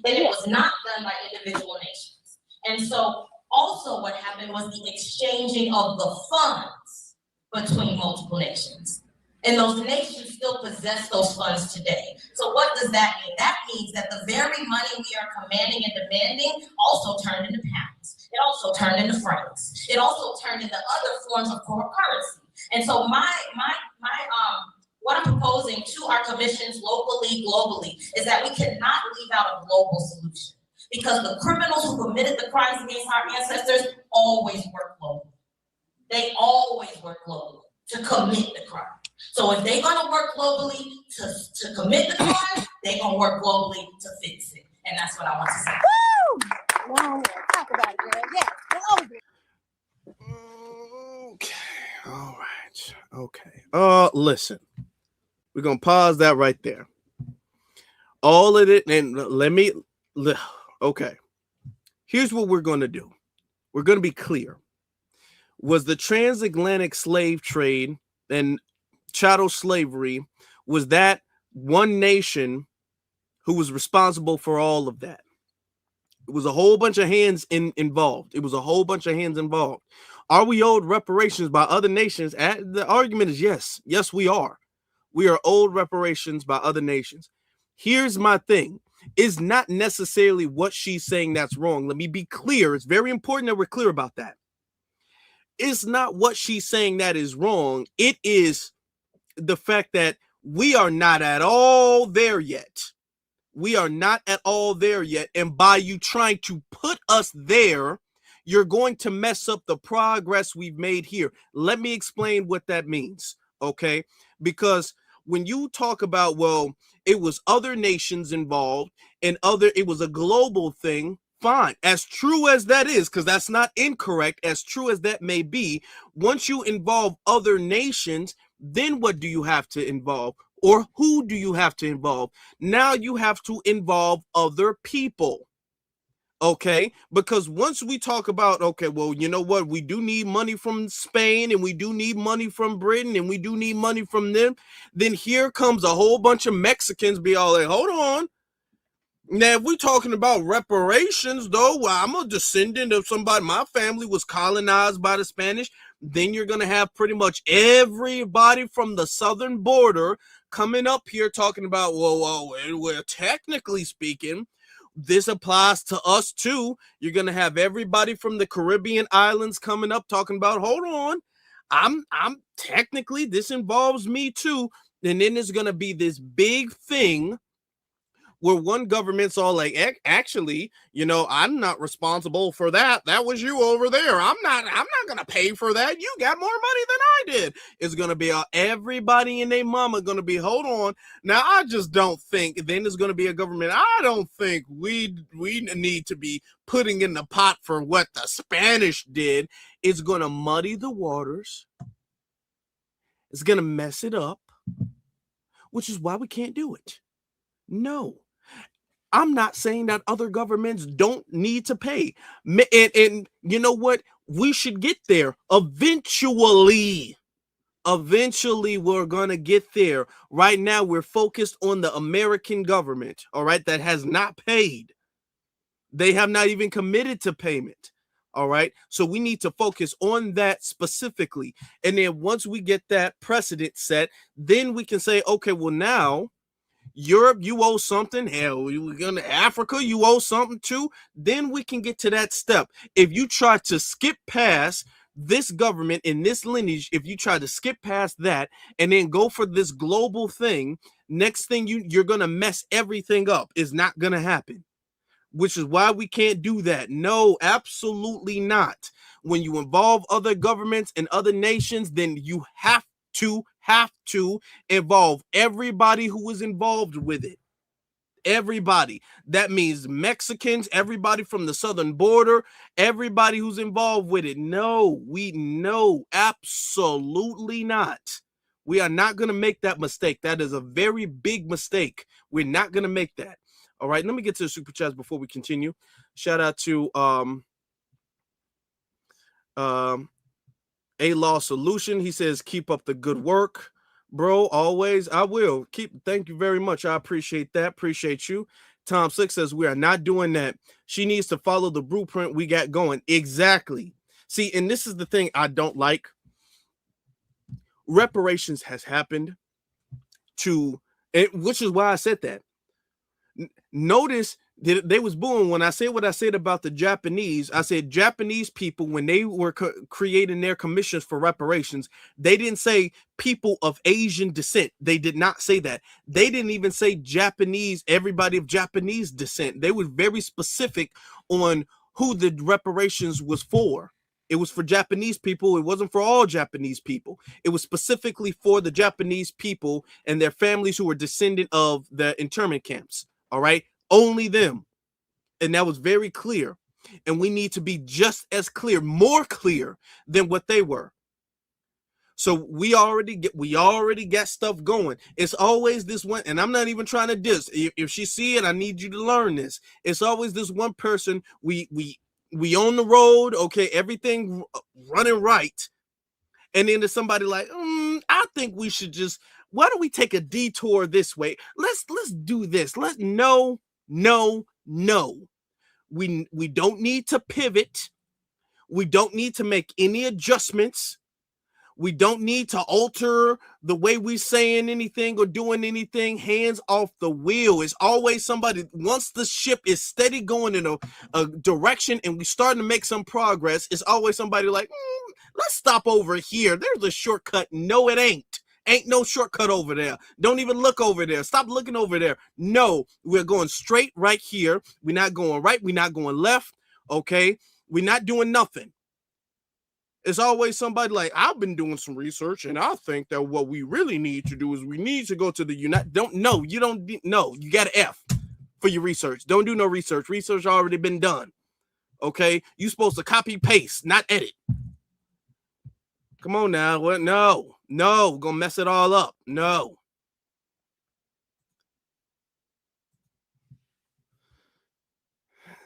And it was not done by individual nations. And so also what happened was the exchanging of the funds between multiple nations. And those nations still possess those funds today. So what does that mean? That means that the very money we are commanding and demanding also turned into pounds. It also turned into francs. It also turned into other forms of currency. And so what I'm proposing to our commissions locally, globally, is that we cannot leave out a global solution, because the criminals who committed the crimes against our ancestors always work globally. They always work globally to commit the crime. So if they're gonna work globally to commit the crime, they're gonna work globally to fix it. And that's what I want to say. Woo! Wow, talk about it, girl. Yeah, Okay, all right, okay. Listen. We're going to pause that right there. All of it, and okay. Here's what we're going to do. We're going to be clear. Was the transatlantic slave trade and chattel slavery, was that one nation who was responsible for all of that? It was a whole bunch of hands involved. It was a whole bunch of hands involved. Are we owed reparations by other nations? The argument is yes. Yes, we are. We are owed reparations by other nations. Here's my thing. It's not necessarily what she's saying that's wrong. Let me be clear. It's very important that we're clear about that. It's not what she's saying that is wrong. It is the fact that we are not at all there yet. We are not at all there yet. And by you trying to put us there, you're going to mess up the progress we've made here. Let me explain what that means, okay? Because when you talk about, well, it was other nations involved and it was a global thing, fine. As true as that is, because that's not incorrect, as true as that may be, once you involve other nations, then what do you have to involve? Or who do you have to involve? Now you have to involve other people. Okay, because once we talk about, okay, well, you know what, we do need money from Spain and we do need money from Britain and we do need money from them, then here comes a whole bunch of Mexicans be all like, hold on. Now, if we're talking about reparations, though, well, I'm a descendant of somebody, my family was colonized by the Spanish, then you're going to have pretty much everybody from the southern border coming up here talking about, well, technically speaking, this applies to us too. You're going to have everybody from the Caribbean islands coming up talking about, hold on, I'm technically, this involves me too. And then there's going to be this big thing where one government's all like, actually, you know, I'm not responsible for that. That was you over there. I'm not going to pay for that. You got more money than I did. It's going to be everybody and their mama going to be, hold on. Now, I just don't think, then there's going to be a government. I don't think we need to be putting in the pot for what the Spanish did. It's going to muddy the waters. It's going to mess it up, which is why we can't do it. No. I'm not saying that other governments don't need to pay. And you know what? We should get there eventually. Eventually, we're going to get there. Right now, we're focused on the American government, all right, that has not paid. They have not even committed to payment, all right? So we need to focus on that specifically. And then once we get that precedent set, then we can say, okay, well, now, Europe, you owe something. Hell, you're going to Africa, you owe something too. Then we can get to that step. If you try to skip past this government in this lineage, if you try to skip past that and then go for this global thing, next thing you're going to mess everything up. Is not going to happen, which is why we can't do that. No, absolutely not. When you involve other governments and other nations, then you have to involve everybody who is involved with it. Everybody. That means Mexicans, everybody from the southern border, everybody who's involved with it. No, absolutely not. We are not going to make that mistake. That is a very big mistake. We're not going to make that. All right, let me get to the super chats before we continue. Shout out to A Law Solution. He says, keep up the good work. Bro, always. I will. Thank you very much. I appreciate that. Appreciate you. Tom Slick says, we are not doing that. She needs to follow the blueprint we got going. Exactly. See, and this is the thing I don't like. Reparations has happened to, which is why I said that. Notice that they was booing when I said what I said about the Japanese. I said Japanese people, when they were creating their commissions for reparations, they didn't say people of Asian descent. They did not say that. They didn't even say Japanese, everybody of Japanese descent. They were very specific on who the reparations was for. It was for Japanese people. It wasn't for all Japanese people. It was specifically for the Japanese people and their families who were descendant of the internment camps. All right. Only them. And that was very clear. And we need to be just as clear, more clear than what they were. So we already got stuff going. It's always this one, and I'm not even trying to diss. If she see it, I need you to learn this. It's always this one person. We on the road, okay, everything running right. And then there's somebody like, I think we should just, why don't we take a detour this way? Let's do this. No. We don't need to pivot. We don't need to make any adjustments. We don't need to alter the way we saying anything or doing anything. Hands off the wheel. It's always somebody, once the ship is steady going in a direction and we starting to make some progress, it's always somebody like, let's stop over here. There's a shortcut. No, it ain't. Ain't no shortcut over there. Don't even look over there. Stop looking over there. No, we're going straight right here. We're not going right. We're not going left. Okay. We're not doing nothing. It's always somebody like, I've been doing some research and I think that what we really need to do is we need to go to the you got an F for your research. Don't do no research. Research already been done. Okay. You're supposed to copy paste, not edit. Come on now. What? No, we're gonna mess it all up. No.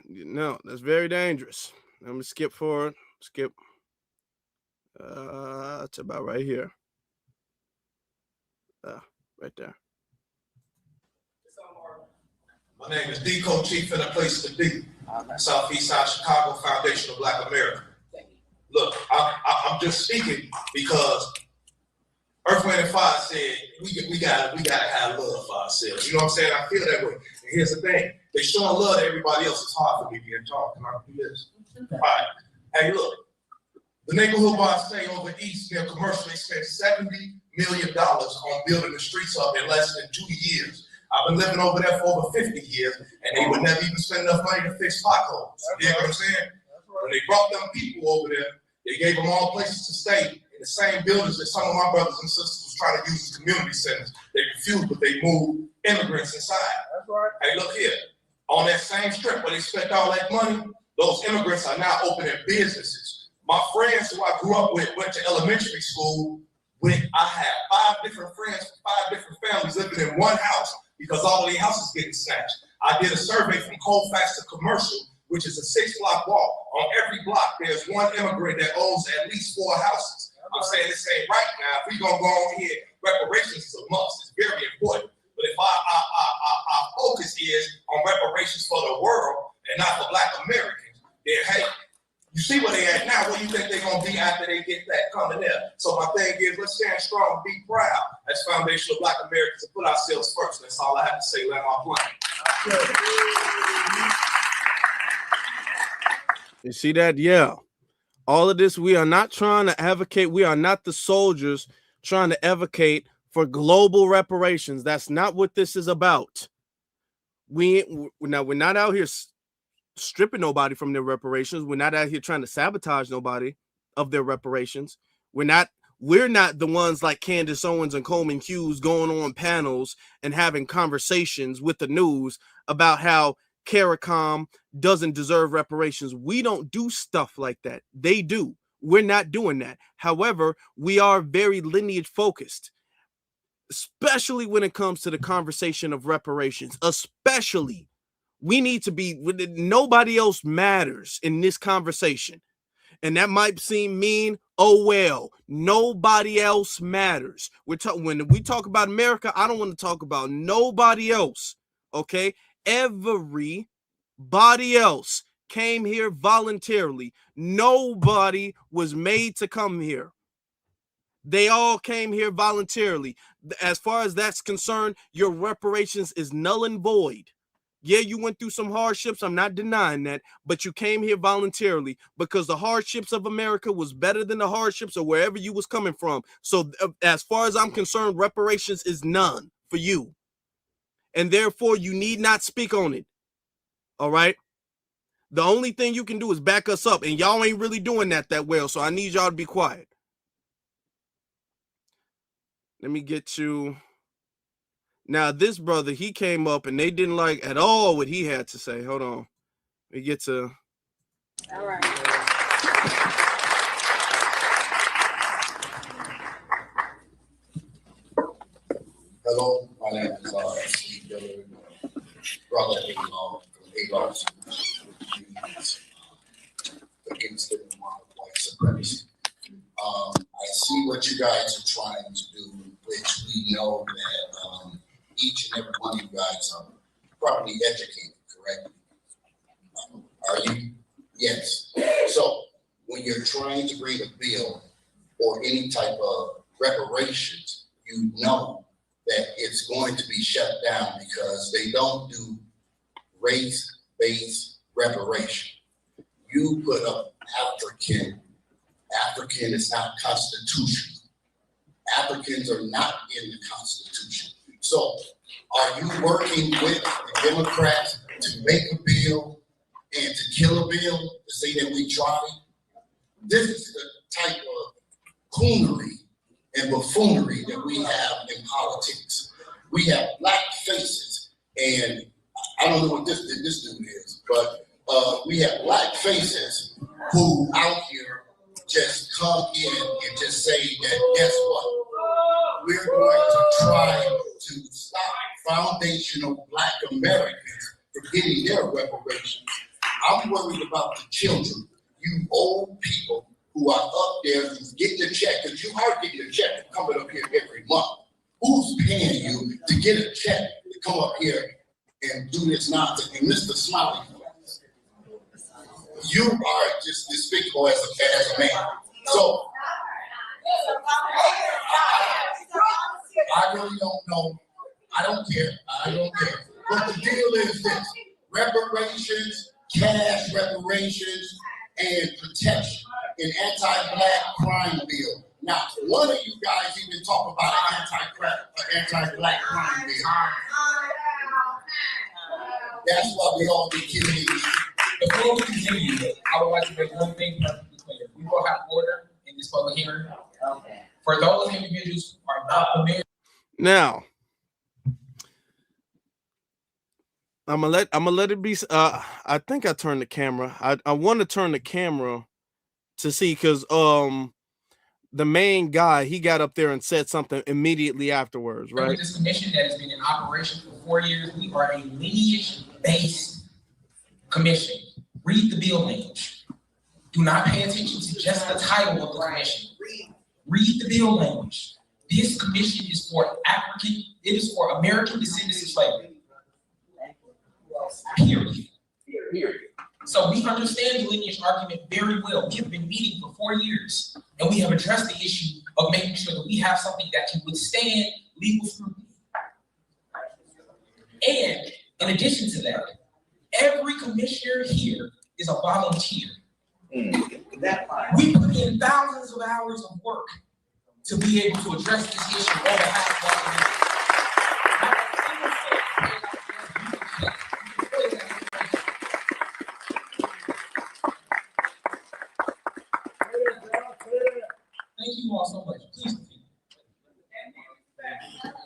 No, that's very dangerous. Let me skip forward. Skip. It's about right here. Right there. My name is Deco Chief and a place to be. Southeast Side Chicago Foundation of Black America. Look, I'm just speaking because Earth, Wind, and Fire said we gotta have love for ourselves. You know what I'm saying? I feel that way. And here's the thing: they showing love to everybody else. It's hard for me being tall. Can I do this? All right. Hey, look, the neighborhood where I stay over east near Commercial, they spent $70 million on building the streets up in less than 2 years. I've been living over there for over 50 years, and they would never even spend enough money to fix potholes. You know what I'm saying? When they brought them people over there, they gave them all places to stay in the same buildings that some of my brothers and sisters was trying to use as community centers. They refused, but they moved immigrants inside. That's right. Hey, look here. On that same strip where they spent all that money, those immigrants are now opening businesses. My friends who I grew up with went to elementary school with, I had 5 different friends from 5 different families living in one house because all of their houses getting snatched. I did a survey from Colfax to Commercial, which is a 6-block walk. On every block, there's one immigrant that owns at least 4 houses. I'm saying this ain't right now. If we gonna go on here, reparations is a must. It's very important. But if our focus is on reparations for the world and not for Black Americans, then hey, you see where they at now. Where you think they're gonna be after they get that coming there? So my thing is, let's stand strong, be proud as Foundation of Black Americans and put ourselves first. That's all I have to say. Let my plane. You see that? Yeah. All of this, we are not trying to advocate. We are not the soldiers trying to advocate for global reparations. That's not what this is about. We're not out here stripping nobody from their reparations. We're not out here trying to sabotage nobody of their reparations. We're not the ones like Candace Owens and Coleman Hughes going on panels and having conversations with the news about how CARICOM doesn't deserve reparations. We don't do stuff like that. They do. We're not doing that. However, we are very lineage focused, especially when it comes to the conversation of reparations. Especially, we need to be, nobody else matters in this conversation. And that might seem mean. Oh, well, nobody else matters. When we talk about America, I don't want to talk about nobody else. Okay. Everybody else came here voluntarily. Nobody was made to come here. They all came here voluntarily. As far as that's concerned, your reparations is null and void. Yeah, you went through some hardships. I'm not denying that, but you came here voluntarily because the hardships of America was better than the hardships of wherever you was coming from. So as far as I'm concerned, reparations is none for you. And therefore, you need not speak on it. All right? The only thing you can do is back us up, and y'all ain't really doing that well, so I need y'all to be quiet. Let me get you... Now, this brother, he came up and they didn't like at all what he had to say. Hold on. We get to... All right. Hello, my name is brother against the white supremacy. I see what you guys are trying to do, which we know that each and every one of you guys are properly educated, correct? Are you? Yes. So when you're trying to bring a bill or any type of reparations, you know that it's going to be shut down because they don't do race-based reparation. You put up African is not constitutional. Africans are not in the Constitution. So are you working with the Democrats to make a bill and to kill a bill to say that we tried? This is the type of coonery and buffoonery that we have in politics. We have black faces, and I don't know what this dude is, but we have black faces who out here just come in and just say that, guess what? We're going to try to stop foundational black Americans from getting their reparations. I'm worried about the children, you old people who are up there who's getting a check, because you are getting a check coming up here every month. Who's paying you to get a check to come up here and do this nonsense? And Mr. Smiley, you are just despicable as a man. So I really don't know. I don't care. But the deal is this: reparations, cash reparations, and protection, an anti-black crime bill. Now, one of you guys even talk about an anti-black crime bill. That's why we all be killing each other. Before we continue, I would like to make one thing perfectly clear. We will have order in this public hearing. Okay. For those individuals who are not familiar. Now, I'm gonna let it be. I think I turned the camera. I want to turn the camera to see, because the main guy, he got up there and said something immediately afterwards, right? This commission that has been in operation for 4 years, we are a lineage-based commission. Read the bill language. Do not pay attention to just the title of the commission. Read the bill language. This commission is for American descendants of slavery. Period. So we understand the lineage argument very well. We have been meeting for 4 years, and we have addressed the issue of making sure that we have something that can withstand legal scrutiny. And in addition to that, every commissioner here is a volunteer. We put in thousands of hours of work to be able to address this issue on behalf of our community. Thank you all so much. Please continue.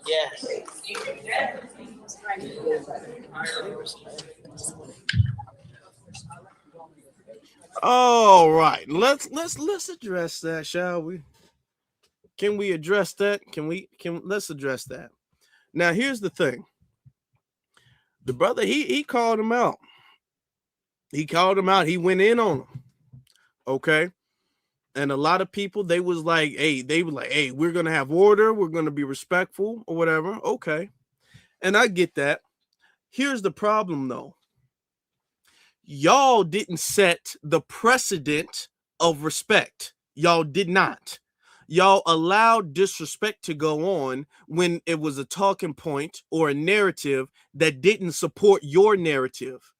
Yes. All right, let's address that, shall we? Can we address that? Let's address that. Now, here's the thing. The brother, he called him out. He called him out. He went in on him. Okay. And a lot of people, they were like, hey, we're gonna have order, we're gonna be respectful or whatever. Okay. And I get that. Here's the problem though. Y'all didn't set the precedent of respect. Y'all did not. Y'all allowed disrespect to go on when it was a talking point or a narrative that didn't support your narrative.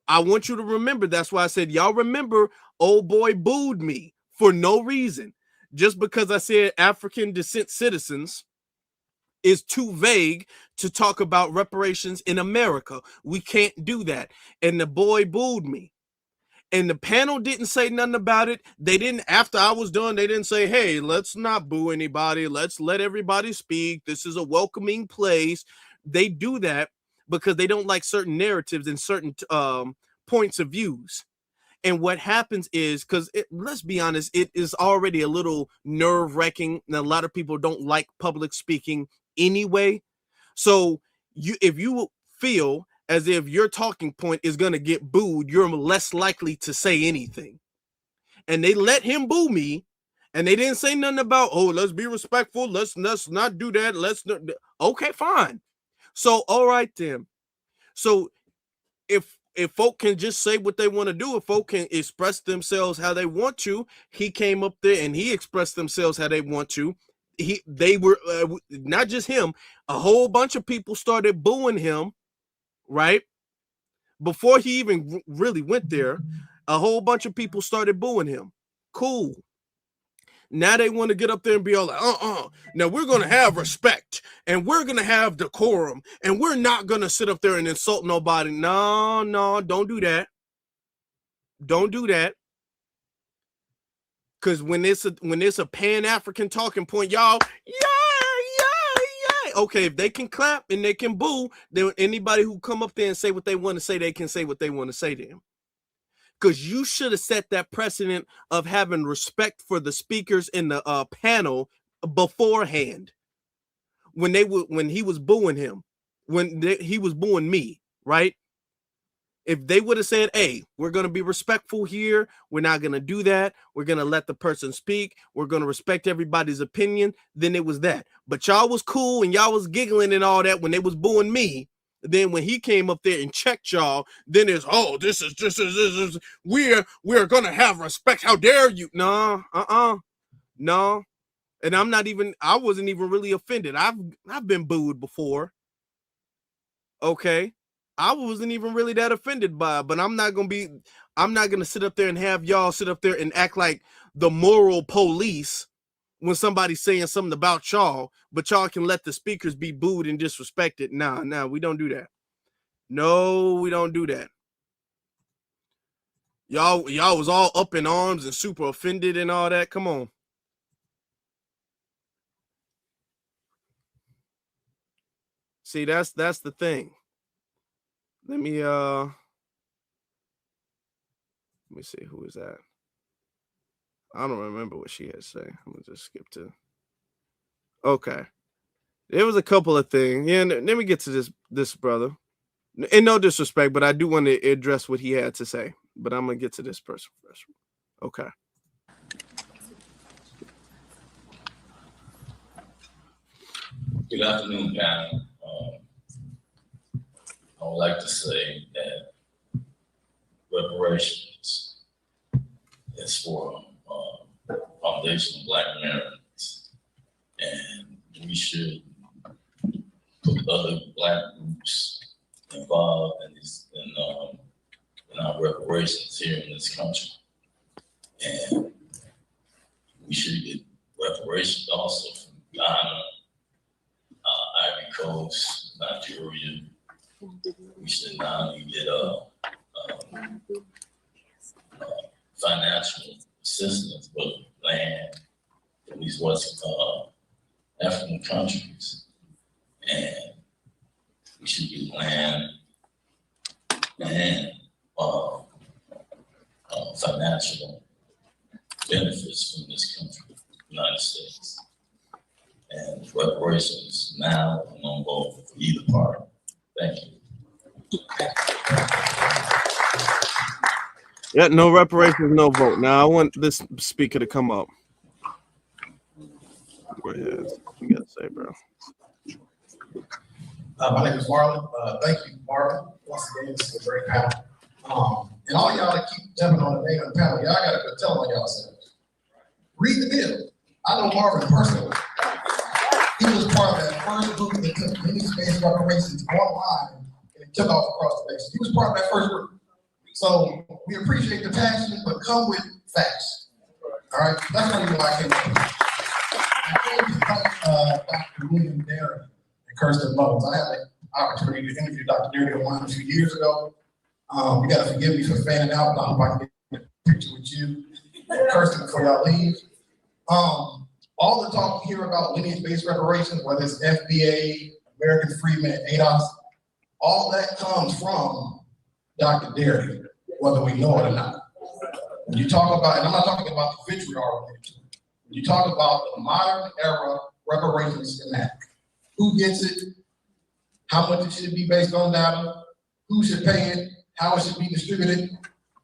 I want you to remember. That's why I said, y'all remember, old boy booed me for no reason. Just because I said African descent citizens is too vague to talk about reparations in America. We can't do that. And the boy booed me. And the panel didn't say nothing about it. They didn't, after I was done, they didn't say, hey, let's not boo anybody. Let's let everybody speak. This is a welcoming place. They do that because they don't like certain narratives and certain points of views. And what happens is, because let's be honest, it is already a little nerve-wracking. And a lot of people don't like public speaking anyway. So if you feel as if your talking point is going to get booed, you're less likely to say anything. And they let him boo me, and they didn't say nothing about, oh, let's be respectful. Let's not do that. Okay, fine. So, all right then. So if folk can just say what they want to do, if folk can express themselves how they want to, he came up there and he expressed themselves how they want to. They were not just him, a whole bunch of people started booing him, right? Before he even really went there, a whole bunch of people started booing him. Cool. Now they want to get up there and be all like, now we're going to have respect and we're going to have decorum and we're not going to sit up there and insult nobody. No, don't do that. Don't do that. Because when it's a pan-African talking point, y'all, yeah. Okay, if they can clap and they can boo, then anybody who come up there and say what they want to say, they can say what they want to say to him. Because you should have set that precedent of having respect for the speakers in the panel beforehand. When he was booing him, he was booing me, right? If they would have said, hey, we're going to be respectful here. We're not going to do that. We're going to let the person speak. We're going to respect everybody's opinion. Then it was that. But y'all was cool and y'all was giggling and all that when they was booing me. Then when he came up there and checked y'all, then it's, oh, this is we're going to have respect. How dare you? No, no. And I wasn't even really offended. I've been booed before. Okay. I wasn't even really that offended by it, but I'm not going to sit up there and have y'all sit up there and act like the moral police when somebody's saying something about y'all, but y'all can let the speakers be booed and disrespected. Nah, we don't do that. No, we don't do that. Y'all was all up in arms and super offended and all that. Come on. See, that's the thing. Let me see, who is that? I don't remember what she had to say. I'm gonna just skip to. Okay, there was a couple of things. Yeah, let me get to this brother. And no disrespect, but I do want to address what he had to say. But I'm gonna get to this person first. Okay. Good afternoon, panel. I would like to say that reparations is for foundational Black Americans, and we should put other Black groups involved in our reparations here in this country. And we should get reparations also from Ghana, Ivory Coast, Nigeria. We should not only get financial assistance, but land in these West African countries. And we should get land and financial benefits from this country, United States. And reparations now, I'm gonna vote for either party. Thank you. Yeah, no reparations, no vote. Now I want this speaker to come up. Go ahead. You gotta say, bro. My name is Marlon. Thank you, Marvin. Once again, this is a great panel. And all y'all that keep jumping on the name of the panel, y'all gotta go tell on yourselves. Read the bill. I know Marvin personally. He was part of that first group that took lineage-based reparations online and took off across the nation. He was part of that first group. So we appreciate the passion, but come with facts. All right, that's really why I came up. I came to thank Dr. William Darity and Kirsten Mullins. I had the opportunity to interview Dr. Darity online a few years ago. You gotta forgive me for fanning out, but I hope I can get a picture with you and Kirsten before y'all leave. All the talk here about lineage-based reparations, whether it's FBA, American Freedmen, ADOS, all that comes from Dr. Darity, whether we know it or not. When you talk about, and I'm not talking about the vitriol, when you talk about the modern era reparations schematic, who gets it, how much it should be based on data, who should pay it, how it should be distributed,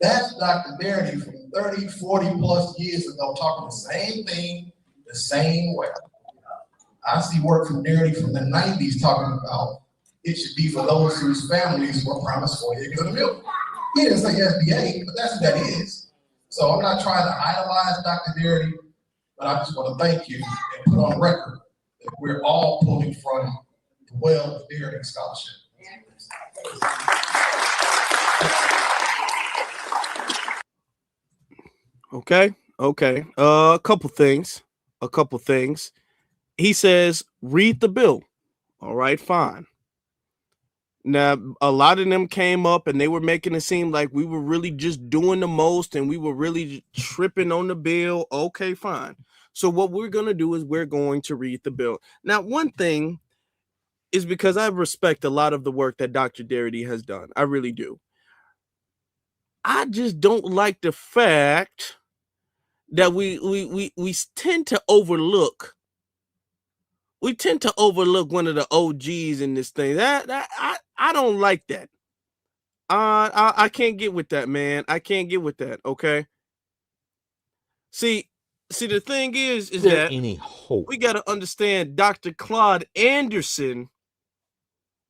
that's Dr. Darity from 30, 40 plus years ago talking the same thing, the same way. I see work from Darity from the 90s talking about it should be for those whose families were promised 4 acres of milk. He didn't say FBA, but that's what that is. So I'm not trying to idolize Dr. Darity, but I just want to thank you and put on record that we're all pulling from the well of Darity scholarship. Okay. A couple things. He says, read the bill. All right, fine. Now, a lot of them came up and they were making it seem like we were really just doing the most and we were really tripping on the bill. Okay, fine. So what we're going to do is we're going to read the bill. Now, one thing is because I respect a lot of the work that Dr. Darity has done. I really do. I just don't like the fact that we tend to overlook. We tend to overlook one of the OGs in this thing. I don't like that. I can't get with that, man. I can't get with that. Okay. See, the thing is that any hope? We got to understand Dr. Claude Anderson.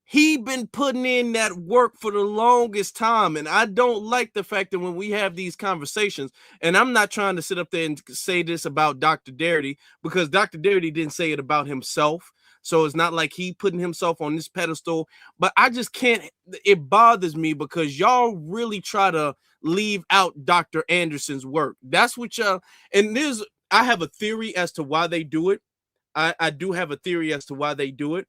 He been putting in that work for the longest time. And I don't like the fact that when we have these conversations, and I'm not trying to sit up there and say this about Dr. Darity, because Dr. Darity didn't say it about himself. So it's not like he putting himself on this pedestal, but I just can't, it bothers me because y'all really try to leave out Dr. Anderson's work. That's what y'all, and I have a theory as to why they do it. I do have a theory as to why they do it.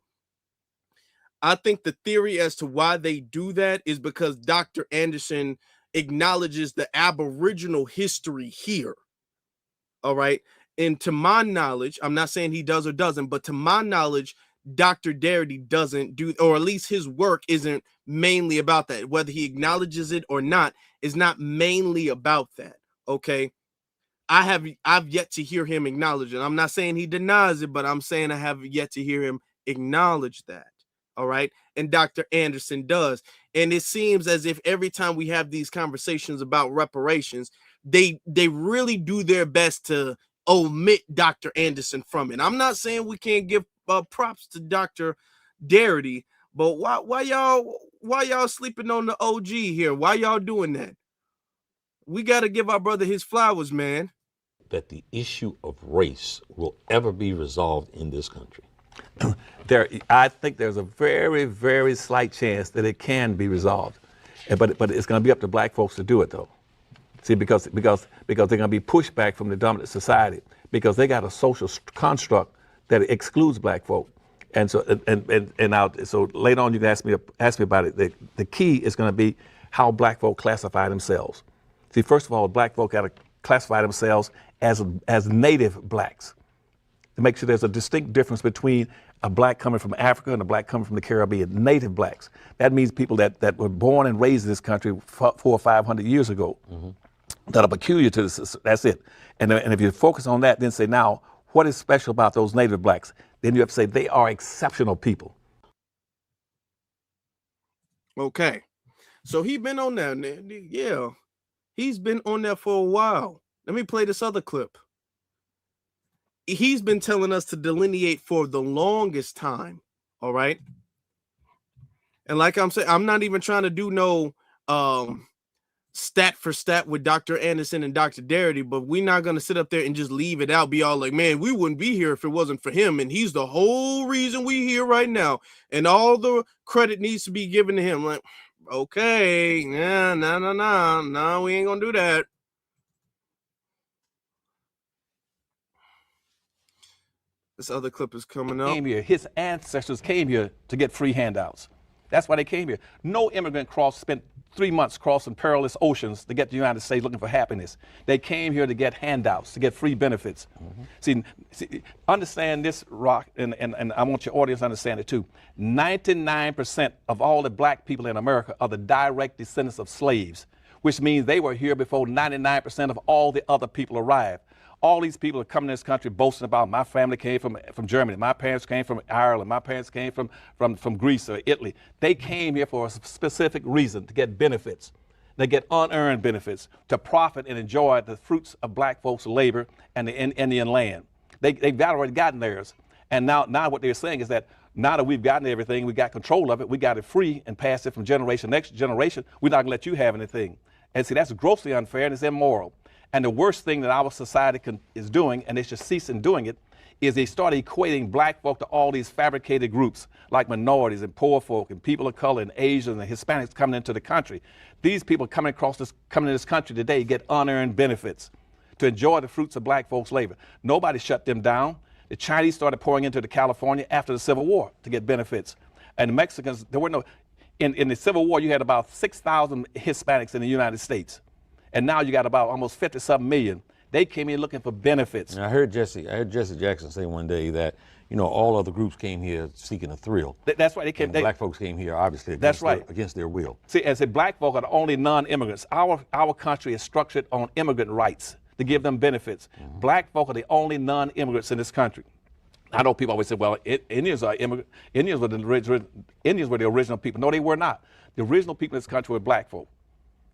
I think the theory as to why they do that is because Dr. Anderson acknowledges the Aboriginal history here. All right. And to my knowledge, I'm not saying he does or doesn't, but to my knowledge, Dr. Darity doesn't do, or at least his work isn't mainly about that. Whether he acknowledges it or not is not mainly about that. Okay. I've yet to hear him acknowledge it. I'm not saying he denies it, but I'm saying I have yet to hear him acknowledge that. All right. And Dr. Anderson does. And it seems as if every time we have these conversations about reparations, they really do their best to omit Dr. Anderson from it. I'm not saying we can't give props to Dr. Darity, but why y'all sleeping on the OG here? Why y'all doing that? We got to give our brother his flowers, man. That the issue of race will ever be resolved in this country. I think there's a very, very slight chance that it can be resolved, but it's going to be up to black folks to do it, though. See, because they're going to be pushed back from the dominant society because they got a social construct that excludes black folk. And so so later on you can ask me about it. The key is going to be how black folk classify themselves. See, first of all, black folk got to classify themselves as native blacks to make sure there's a distinct difference between a black coming from Africa and a black coming from the Caribbean. Native blacks. That means people that were born and raised in this country 400 or 500 years ago that are peculiar to this. That's it. And if you focus on that, then say, now, what is special about those native blacks? Then you have to say they are exceptional people. Okay. So he been on that. Yeah. He's been on that for a while. Let me play this other clip. He's been telling us to delineate for the longest time. All right. And like I'm saying, I'm not even trying to do no stat for stat with Dr. Anderson and Dr. Darity, but we're not going to sit up there and just leave it out, be all like, man, we wouldn't be here if it wasn't for him. And he's the whole reason we here right now. And all the credit needs to be given to him. Like, okay, yeah, no, we ain't going to do that. This other clip is coming up. Came here. His ancestors came here to get free handouts. That's why they came here. No immigrant spent 3 months crossing perilous oceans to get to the United States looking for happiness. They came here to get handouts, to get free benefits. See, understand this, Rock, and I want your audience to understand it too. 99% of all the black people in America are the direct descendants of slaves, which means they were here before 99% of all the other people arrived. All these people are coming to this country boasting about, my family came from Germany, my parents came from Ireland, my parents came from Greece or Italy. They came here for a specific reason, to get benefits. They get unearned benefits, to profit and enjoy the fruits of black folks' labor and the Indian land. They've already gotten theirs. And now what they're saying is that now that we've gotten everything, we got control of it, we got it free and passed it from generation to next generation, we're not gonna let you have anything. And see, that's grossly unfair and it's immoral. And the worst thing that our society is doing, and they should cease in doing it, is they start equating black folk to all these fabricated groups like minorities and poor folk and people of color and Asians and Hispanics coming into the country. These people coming to this country today get unearned benefits to enjoy the fruits of black folks' labor. Nobody shut them down. The Chinese started pouring into California after the Civil War to get benefits. And the Mexicans, there were no, in the Civil War, you had about 6,000 Hispanics in the United States. And now you got about almost 50-something million. They came in looking for benefits. And I heard Jesse Jackson say one day that, all other groups came here seeking a thrill. That's right. They came. Black folks came here obviously against their will. See, and said black folk are the only non-immigrants. Our country is structured on immigrant rights to give them benefits. Black folk are the only non-immigrants in this country. I know people always say, well, Indians are immigrants. Indians were the original people. No, they were not. The original people in this country were black folk.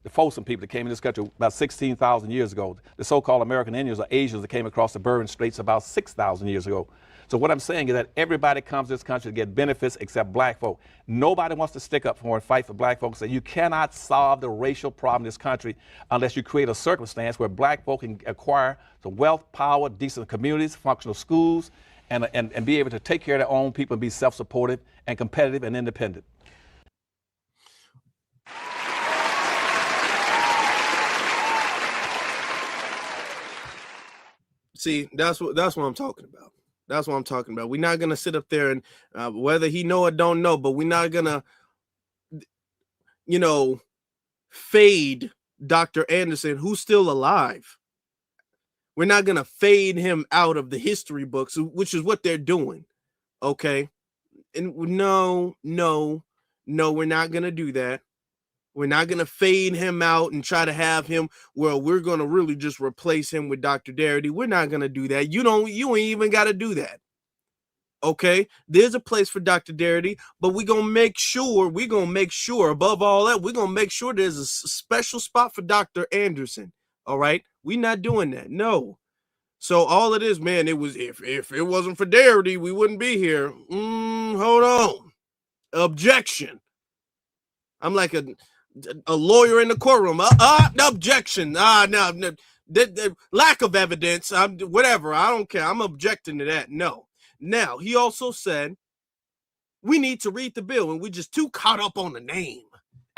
The Folsom people that came in this country about 16,000 years ago. The so-called American Indians are Asians that came across the Bering Straits about 6,000 years ago. So what I'm saying is that everybody comes to this country to get benefits except black folk. Nobody wants to stick up for and fight for black folks. So you cannot solve the racial problem in this country unless you create a circumstance where black folk can acquire some wealth, power, decent communities, functional schools, and be able to take care of their own people and be self-supportive and competitive and independent. See, that's what I'm talking about. That's what I'm talking about. We're not gonna sit up there and whether he know or don't know, but we're not gonna, fade Dr. Anderson, who's still alive. We're not gonna fade him out of the history books, which is what they're doing. Okay, and no, we're not gonna do that. We're not going to fade him out and try to have him, well, we're going to really just replace him with Dr. Darity. We're not going to do that. You ain't even got to do that. Okay? There's a place for Dr. Darity, but we're going to make sure above all that, we're going to make sure there's a special spot for Dr. Anderson. All right? We're not doing that. No. So all it is, man, it was, if it wasn't for Darity, we wouldn't be here. Hold on. Objection. I'm like a lawyer in the courtroom. Objection. No. Lack of evidence. Whatever. I don't care. I'm objecting to that. No. Now, he also said we need to read the bill, and we're just too caught up on the name.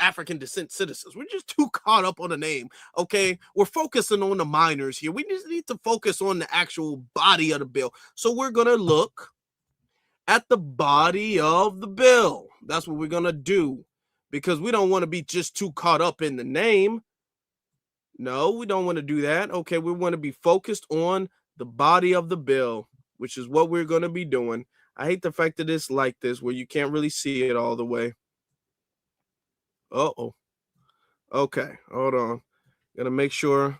African descent citizens. We're just too caught up on the name. Okay, we're focusing on the minors here. We just need to focus on the actual body of the bill. So we're gonna look at the body of the bill. That's what we're gonna do, because we don't want to be just too caught up in the name. No, we don't want to do that. Okay, we want to be focused on the body of the bill, which is what we're going to be doing. I hate the fact that it's like this, where you can't really see it all the way. Uh-oh. Okay, hold on. Gonna make sure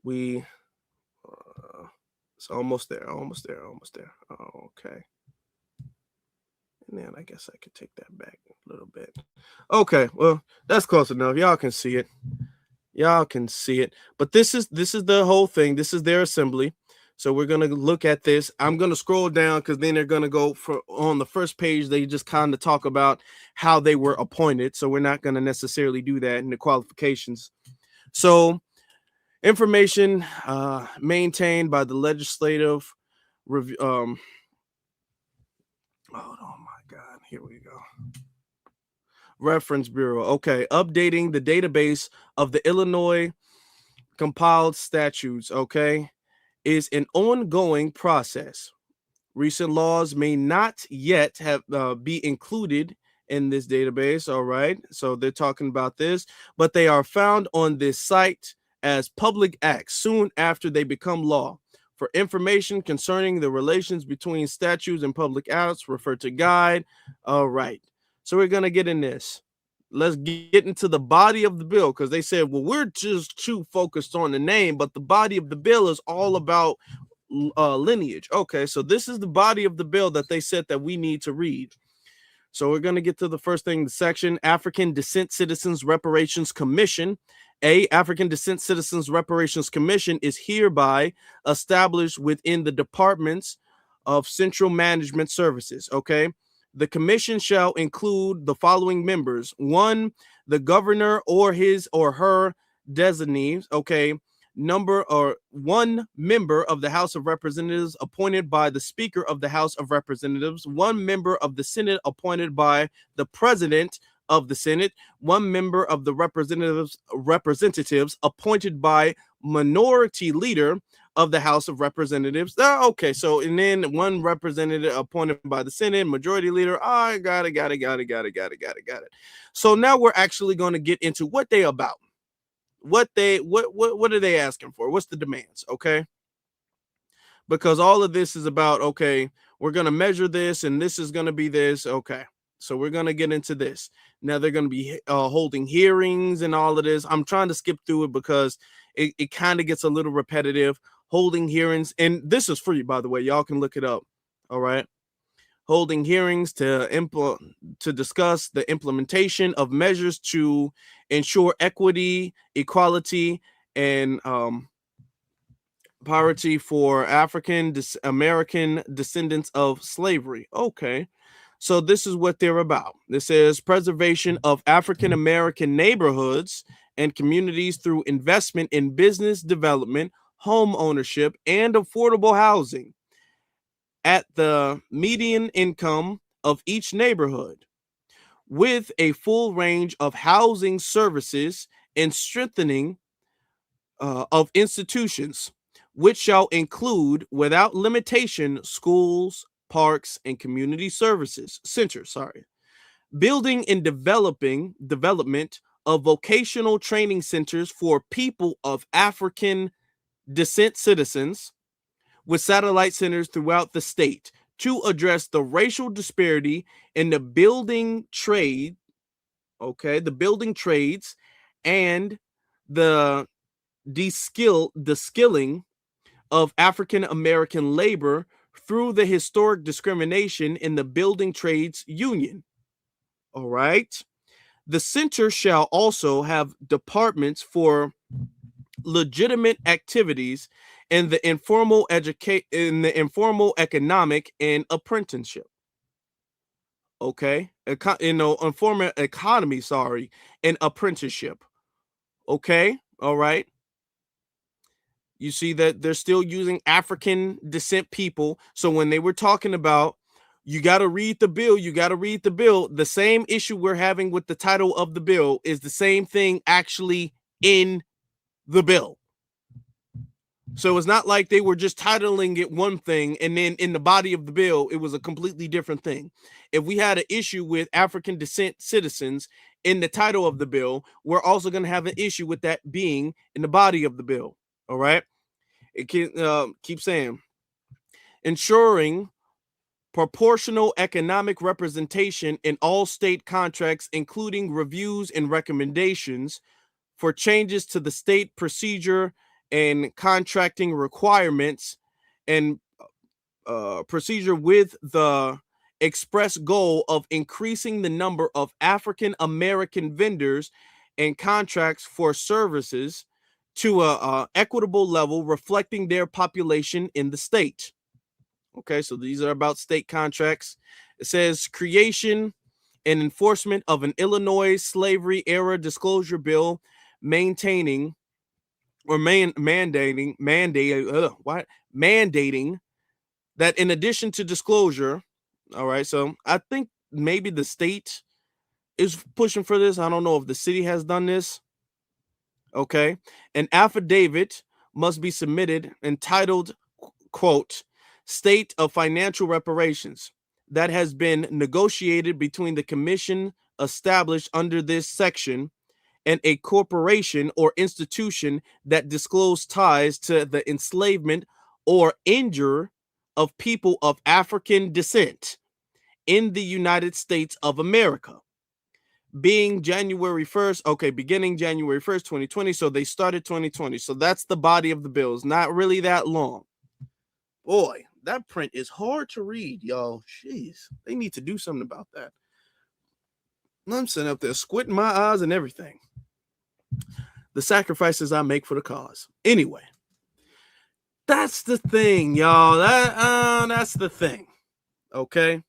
we... it's almost there, almost there, almost there. Oh, okay. And then I guess I could take that back a little bit. Okay, well, that's close enough. Y'all can see it. Y'all can see it. But this is the whole thing. This is their assembly. So we're going to look at this. I'm going to scroll down, because then they're going to go for on the first page. They just kind of talk about how they were appointed. So we're not going to necessarily do that in the qualifications. So information maintained by the legislative review. Oh my God. Here we go. Reference Bureau. Okay. Updating the database of the Illinois compiled statutes. Okay. Is an ongoing process. Recent laws may not yet have be included in this database. All right. So they're talking about this, but they are found on this site as public acts soon after they become law. For information concerning the relations between statutes and public acts, refer to guide. All right. So we're going to get in this. Let's get into the body of the bill, because they said, well, we're just too focused on the name, but the body of the bill is all about lineage. Okay, so this is the body of the bill that they said that we need to read. So we're going to get to the first thing, the section, African Descent Citizens Reparations Commission. African Descent Citizens Reparations Commission is hereby established within the departments of Central Management Services. Okay. The commission shall include the following members. 1, the governor or his or her designees. Okay. 1 member of the House of Representatives appointed by the Speaker of the House of Representatives. 1 member of the Senate appointed by the President of the Senate. 1 member of the representatives appointed by Minority Leader of the House of Representatives. Okay, so and then 1 representative appointed by the Senate, Majority Leader. I got it. So now we're actually going to get into what they about. What are they asking for? What's the demands? Okay, because all of this is about, okay, we're going to measure this, and this is going to be this. Okay, so we're going to get into this. Now they're going to be holding hearings and all of this. I'm trying to skip through it because it kind of gets a little repetitive. Holding hearings, and this is free, by the way. Y'all can look it up. All right. Holding hearings to discuss the implementation of measures to ensure equity, equality, and parity for African American descendants of slavery. Okay. So this is what they're about. This is preservation of African American neighborhoods and communities through investment in business development, home ownership, and affordable housing at the median income of each neighborhood, with a full range of housing services and strengthening of institutions, which shall include, without limitation, schools, parks, and community services centers. Building and development of vocational training centers for people of African descent citizens, with satellite centers throughout the state to address the racial disparity in the building trade. Okay, the building trades and the skilling of African American labor through the historic discrimination in the building trades union. All right. The center shall also have departments for legitimate activities in the informal economic and apprenticeship. Okay, informal economy, and apprenticeship. Okay, all right. You see that they're still using African descent people. So when they were talking about You got to read the bill. You got to read the bill. The same issue we're having with the title of the bill is the same thing actually in the bill. So it's not like they were just titling it one thing and then in the body of the bill, it was a completely different thing. If we had an issue with African descent citizens in the title of the bill, we're also going to have an issue with that being in the body of the bill. All right. It can keep saying ensuring proportional economic representation in all state contracts, including reviews and recommendations for changes to the state procedure and contracting requirements and procedure with the express goal of increasing the number of African American vendors and contracts for services to a equitable level reflecting their population in the state. Okay, so these are about state contracts. It says creation and enforcement of an Illinois slavery era disclosure bill mandating that in addition to disclosure. All right, so I think maybe the state is pushing for this. I don't know if the city has done this. Okay, an affidavit must be submitted entitled, quote, State of Financial Reparations that has been negotiated between the commission established under this section and a corporation or institution that disclose ties to the enslavement or injury of people of African descent in the United States of America. Beginning January 1st, 2020. So they started 2020. So that's the body of the bill. It's not really that long. Boy, that print is hard to read, y'all. Jeez, they need to do something about that. I'm sitting up there squinting my eyes and everything. The sacrifices I make for the cause. Anyway, that's the thing, y'all. That's the thing. Okay.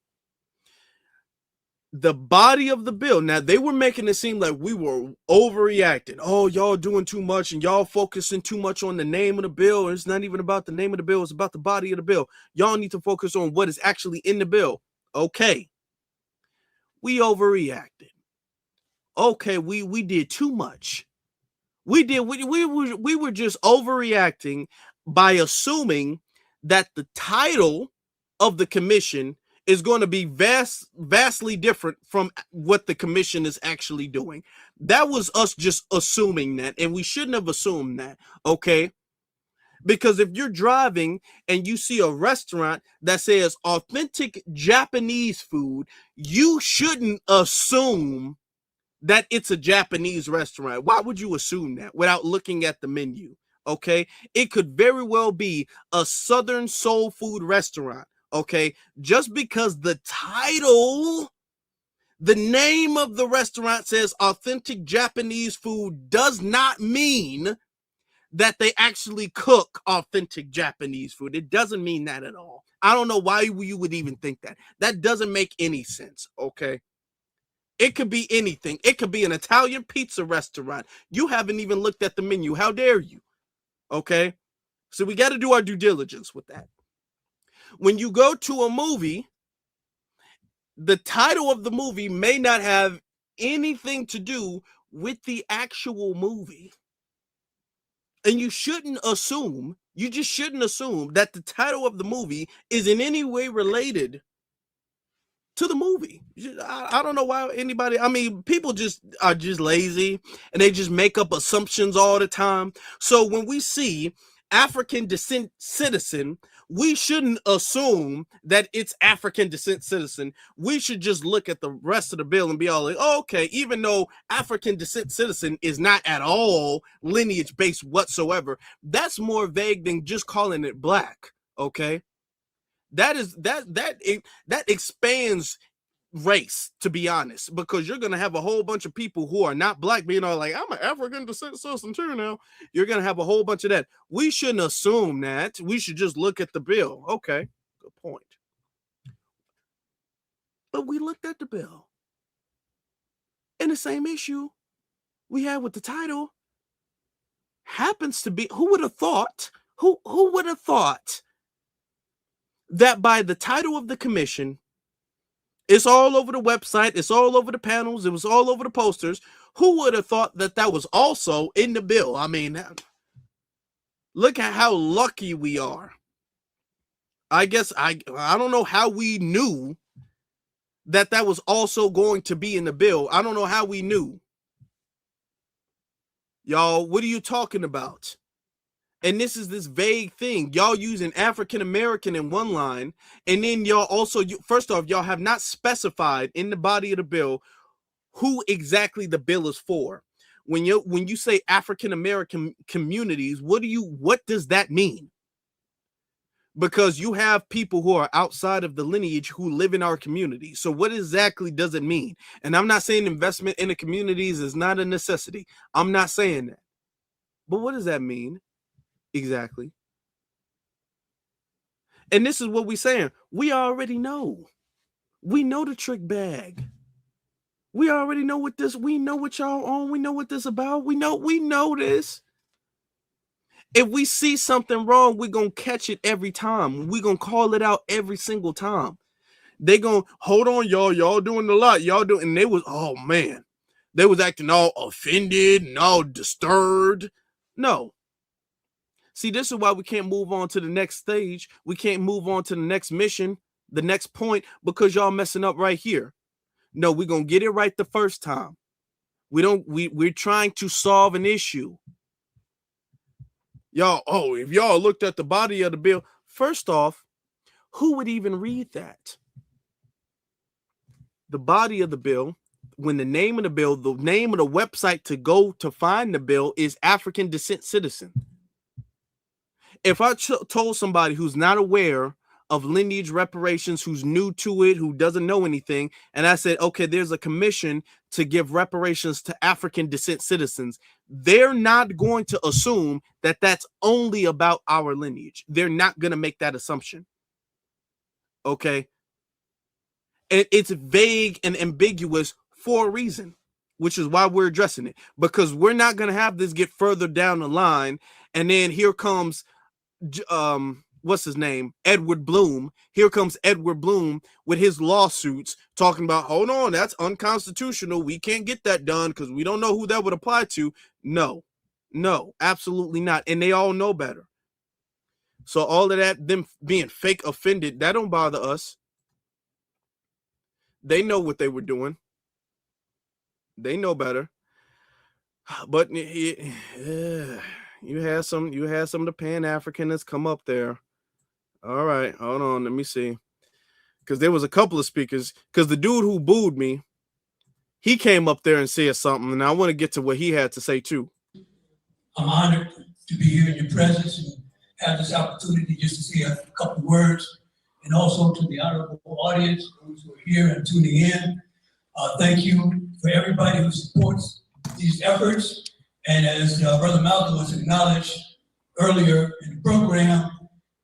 The body of the bill. Now, they were making it seem like we were overreacting. Oh, y'all doing too much and y'all focusing too much on the name of the bill. It's not even about the name of the bill. It's about the body of the bill. Y'all need to focus on what is actually in the bill. Okay. We overreacted. Okay, we did too much. We were just overreacting by assuming that the title of the commission is going to be vastly different from what the commission is actually doing. That was us just assuming that, and we shouldn't have assumed that, okay? Because if you're driving and you see a restaurant that says authentic Japanese food, you shouldn't assume that it's a Japanese restaurant. Why would you assume that without looking at the menu? Okay, it could very well be a Southern soul food restaurant. Okay, just because the title, the name of the restaurant says authentic Japanese food does not mean that they actually cook authentic Japanese food. It doesn't mean that at all. I don't know why you would even think that. That doesn't make any sense. Okay. It could be anything. It could be an Italian pizza restaurant. You haven't even looked at the menu. How dare you? Okay. So we got to do our due diligence with that. When you go to a movie, the title of the movie may not have anything to do with the actual movie. And you shouldn't assume, you just shouldn't assume that the title of the movie is in any way related to the movie. I don't know why anybody, I mean, people just are just lazy and they just make up assumptions all the time. So when we see African descent citizen, we shouldn't assume that it's African descent citizen. We should just look at the rest of the bill and be all like, oh, okay, even though African descent citizen is not at all lineage based whatsoever, that's more vague than just calling it black. Okay. That expands race, to be honest, because you're going to have a whole bunch of people who are not black being all like, I'm an African descent citizen too now. You're going to have a whole bunch of that. We shouldn't assume that. We should just look at the bill. Okay, good point. But we looked at the bill. And the same issue we had with the title happens to be, who would have thought, who would have thought that by the title of the commission, It's all over the website. It's all over the panels. It was all over the posters. Who would have thought that that was also in the bill? I mean, look at how lucky we are. I guess I don't know how we knew that that was also going to be in the bill. I don't know how we knew. Y'all, what are you talking about? And this is this vague thing. Y'all using African American in one line, and then y'all also, first off, y'all have not specified in the body of the bill who exactly the bill is for. When you say African American communities, what does that mean? Because you have people who are outside of the lineage who live in our community. So what exactly does it mean? And I'm not saying investment in the communities is not a necessity. I'm not saying that. But what does that mean exactly? And this is what we're saying. We already know. We know the trick bag. We already know what this, we know what y'all own. We know what this about. We know this. If we see something wrong, we're going to catch it every time. We're going to call it out every single time. They going to, hold on, y'all doing a lot. Y'all doing, and they was, oh man, they was acting all offended and all disturbed. No. See, this is why we can't move on to the next stage. We can't move on to the next mission, the next point, because y'all messing up right here. No, we're going to get it right the first time. We're trying to solve an issue. Y'all, if y'all looked at the body of the bill, first off, who would even read that? The body of the bill, when the name of the bill, the name of the website to go to find the bill is African Descent Citizen. If I told somebody who's not aware of lineage reparations, who's new to it, who doesn't know anything, and I said, okay, there's a commission to give reparations to African descent citizens, they're not going to assume that that's only about our lineage. They're not going to make that assumption. Okay? It's vague and ambiguous for a reason, which is why we're addressing it, because we're not going to have this get further down the line, and then here comes what's his name? Edward Bloom. Here comes Edward Bloom with his lawsuits talking about, hold on, that's unconstitutional. We can't get that done because we don't know who that would apply to. No, absolutely not. And they all know better. So all of that, them being fake offended, that don't bother us. They know what they were doing. They know better. But you had some of the pan-Africanists come up there. All right, hold on, let me see. Because there was a couple of speakers, because the dude who booed me, he came up there and said something, and I want to get to what he had to say too. I'm honored to be here in your presence and have this opportunity just to say a couple words, and also to the honorable audience, those who are here and tuning in. Thank you for everybody who supports these efforts. And as Brother Malcolm was acknowledged earlier in the program,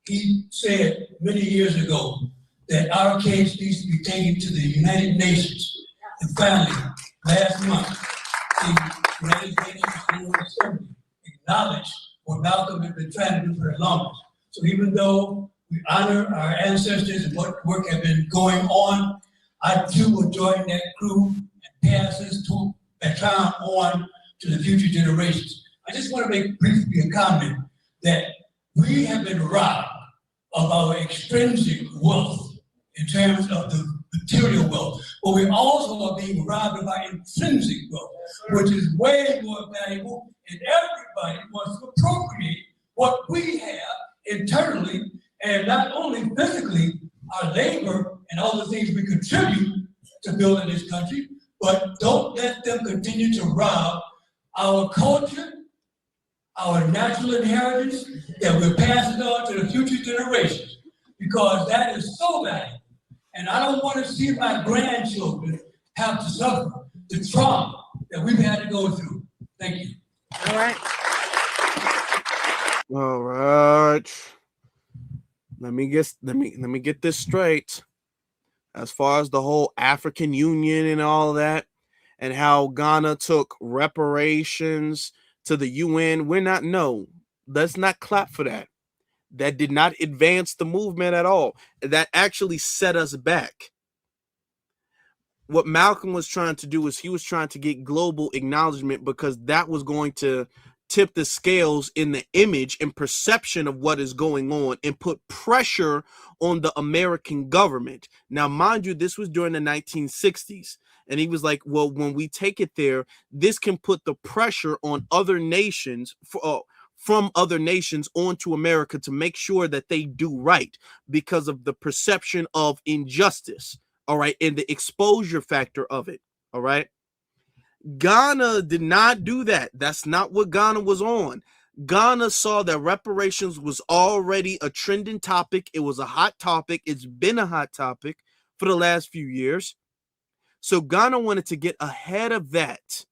he said many years ago that our case needs to be taken to the United Nations. And finally, last month, the United Nations General Assembly acknowledged what Malcolm had been trying to do for the longest. So even though we honor our ancestors and what work have been going on, I too will join that crew and pass this baton on to the future generations. I just want to make briefly a comment that we have been robbed of our extrinsic wealth in terms of the material wealth, but we also are being robbed of our intrinsic wealth, which is way more valuable, and everybody wants to appropriate what we have internally, and not only physically, our labor and all the things we contribute to building this country, but don't let them continue to rob our culture, our natural inheritance that we're passing on to the future generations, because that is so valuable. And I don't want to see my grandchildren have to suffer the trauma that we've had to go through. Thank you. All right. All right. Let me get this straight. As far as the whole African Union and all of that, and how Ghana took reparations to the UN, let's not clap for that. That did not advance the movement at all. That actually set us back. what Malcolm was trying to do is he was trying to get global acknowledgement, because that was going to tip the scales in the image and perception of what is going on and put pressure on the American government. Now, mind you, this was during the 1960s. And he was like, well, when we take it there, this can put the pressure on other nations from other nations onto America to make sure that they do right because of the perception of injustice. All right. And the exposure factor of it. All right. Ghana did not do that. That's not what Ghana was on. Ghana saw that reparations was already a trending topic. It was a hot topic. It's been a hot topic for the last few years. So Ghana wanted to get ahead of that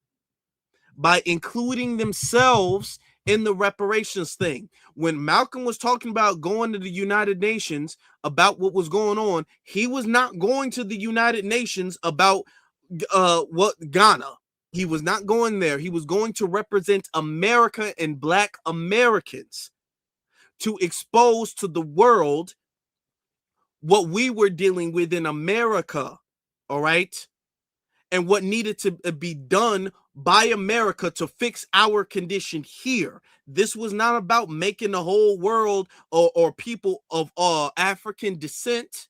by including themselves in the reparations thing. When Malcolm was talking about going to the United Nations about what was going on, he was not going to the United Nations about what Ghana. He was not going there. He was going to represent America and Black Americans to expose to the world what we were dealing with in America, all right? And what needed to be done by America to fix our condition here. This was not about making the whole world or people of African descent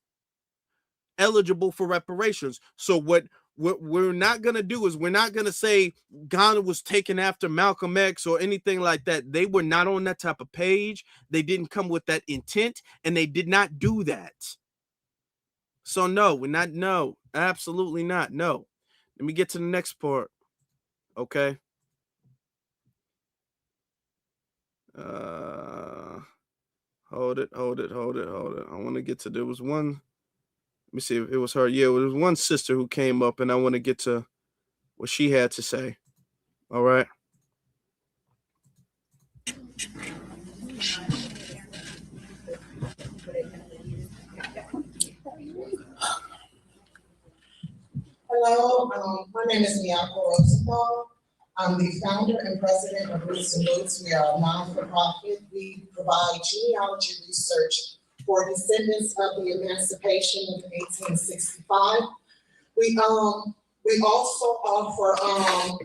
eligible for reparations. So what we're not going to do is we're not going to say Ghana was taken after Malcolm X or anything like that. They were not on that type of page. They didn't come with that intent, and they did not do that. So no, we're not. No, absolutely not. No. Let me get to the next part. Okay. Hold it. I want to get to, there was one. Let me see if it was her. Yeah, there was one sister who came up, and I want to get to what she had to say. All right. Hello, my name is Miyako Rosenthal. I'm the founder and president of Roots and Roots. We are a non-for-profit. We provide genealogy research for descendants of the emancipation of 1865. We also offer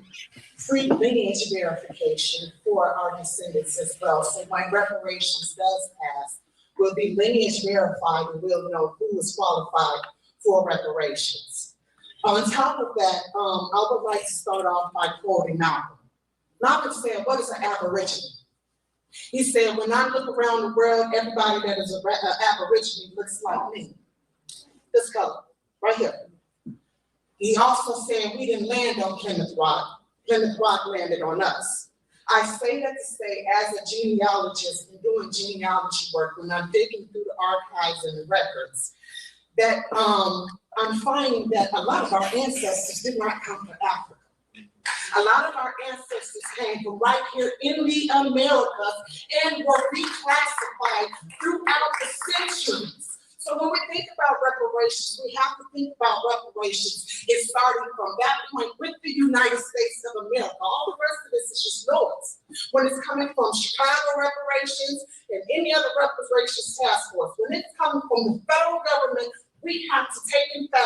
free lineage verification for our descendants as well. So when reparations does pass, we'll be lineage verified and we'll know who is qualified for reparations. On top of that, I would like to start off by quoting Malcolm. Malcolm said, what is an Aborigine? He said, when I look around the world, everybody that is an Aborigine looks like me. This color, right here. He also said, we didn't land on Plymouth Rock. Plymouth Rock landed on us. I say that to say, as a genealogist and doing genealogy work, when I'm digging through the archives and the records, that I'm finding that a lot of our ancestors did not come from Africa. A lot of our ancestors came from right here in the Americas and were reclassified throughout the centuries. So when we think about reparations, we have to think about reparations. It's starting from that point with the United States of America. All the rest of this is just noise. When it's coming from Chicago reparations and any other reparations task force, when it's coming from the federal government, we have to take into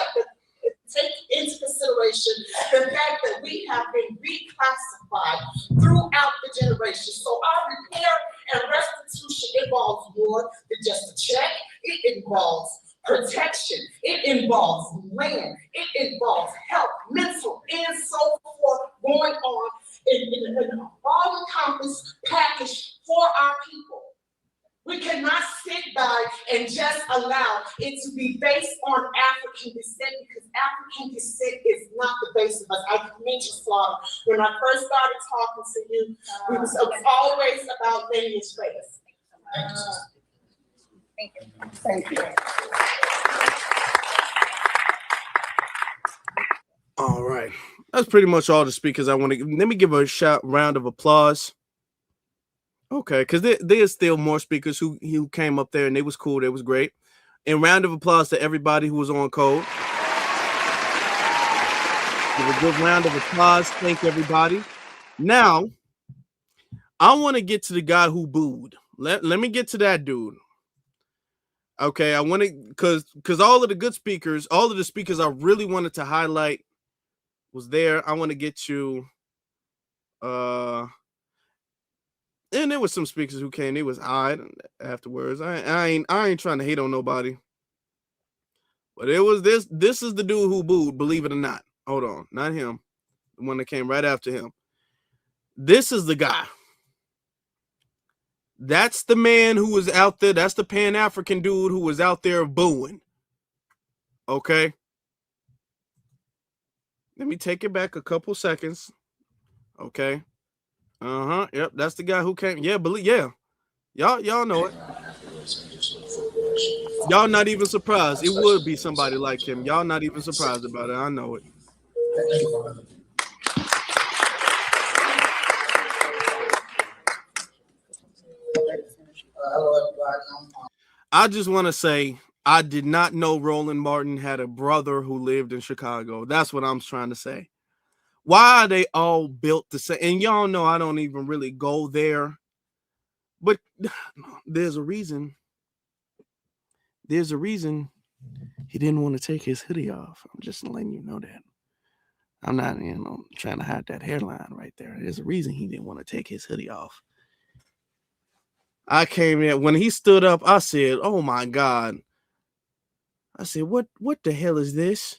consideration the fact that we have been reclassified throughout the generations. So our repair and restitution involves more than just a check. It involves protection. It involves land. It involves health, mental, and so forth going on in an all-encompassing package for our people. We cannot sit by and just allow it to be based on African descent, because African descent is not the base of us. I mentioned Slaughter. When I first started talking to you, it was always about lineage based. Thank you. All right. That's pretty much all the speakers I want to give. Let me give a round of applause. Okay, because there's still more speakers who came up there and they was cool. They was great. And round of applause to everybody who was on code. Give a good round of applause. Thank everybody. Now, I want to get to the guy who booed. Let me get to that dude. Okay, I want to because all of the good speakers, all of the speakers I really wanted to highlight was there. I want to get you and there was some speakers who came, they was odd afterwards. I ain't trying to hate on nobody. But it was this is the dude who booed, believe it or not. Hold on, not him. The one that came right after him. This is the guy. That's the man who was out there. That's the Pan-African dude who was out there booing. Okay. Let me take it back a couple seconds. Okay. Yep, that's the guy who came. Yeah, Y'all know it. Y'all not even surprised. It would be somebody like him. Y'all not even surprised about it. I know it. I just want to say I did not know Roland Martin had a brother who lived in Chicago. That's what I'm trying to say. Why are they all built the same? And y'all know I don't even really go there. But there's a reason. There's a reason he didn't want to take his hoodie off. I'm just letting you know that. I'm not, trying to hide that hairline right there. There's a reason he didn't want to take his hoodie off. I came in, when he stood up, I said, oh my God. I said, what the hell is this?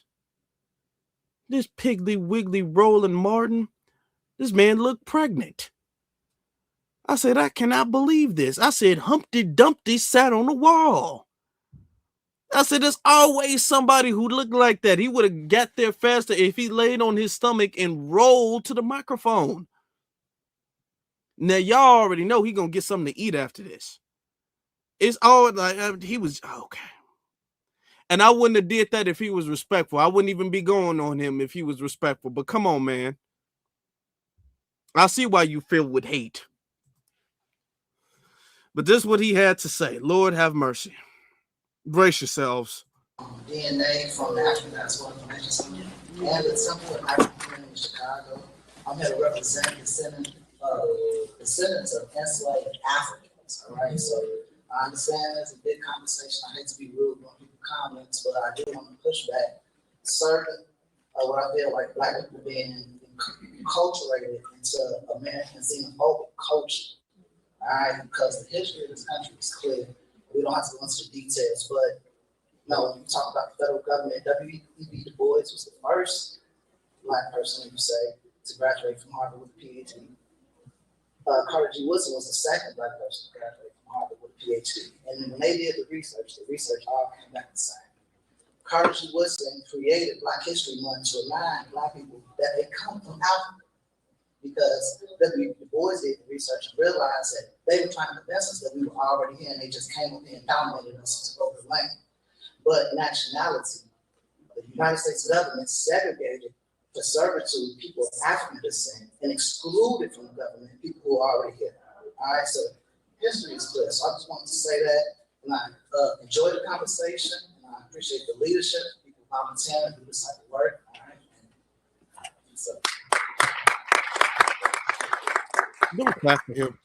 This Piggly Wiggly Roland Martin? This man looked pregnant. I said, I cannot believe this. I said, Humpty Dumpty sat on the wall. I said, there's always somebody who looked like that. He would have got there faster if he laid on his stomach and rolled to the microphone. Now, y'all already know he going to get something to eat after this. It's all like, he was, okay. And I wouldn't have did that if he was respectful. I wouldn't even be going on him if he was respectful. But come on, man. I see why you filled with hate. But this is what he had to say. Lord have mercy. Brace yourselves. DNA from African National Information and the Temple of African in Chicago. I'm here to represent descendants of enslaved Africans. All right, so I understand there's a big conversation. I hate to be rude when people comment, but I do want to push back certain what I feel like Black people being enculturated into American xenophobic culture. All right, because the history of this country is clear. We don't have to go into the details, but when you talk about the federal government, W.E.B. Du Bois was the first Black person, you say, to graduate from Harvard with a PhD. Carter G. Woodson was the second Black person to graduate from Harvard with a PhD. And when they did the research all came back the same. Carter G. Woodson created Black History Month to remind Black people that they come from Africa. Because W. Du Bois did the research and realized that they were trying to convince us that we were already here and they just came up here and dominated us to go to the land. But in actuality, the United States government segregated for servitude people of African descent and excluded from the government people who are already here. All right, so history is clear. So I just wanted to say that, and I enjoyed the conversation, and I appreciate the leadership, people volunteering to do this type of work. All right, so. Don't clap for him.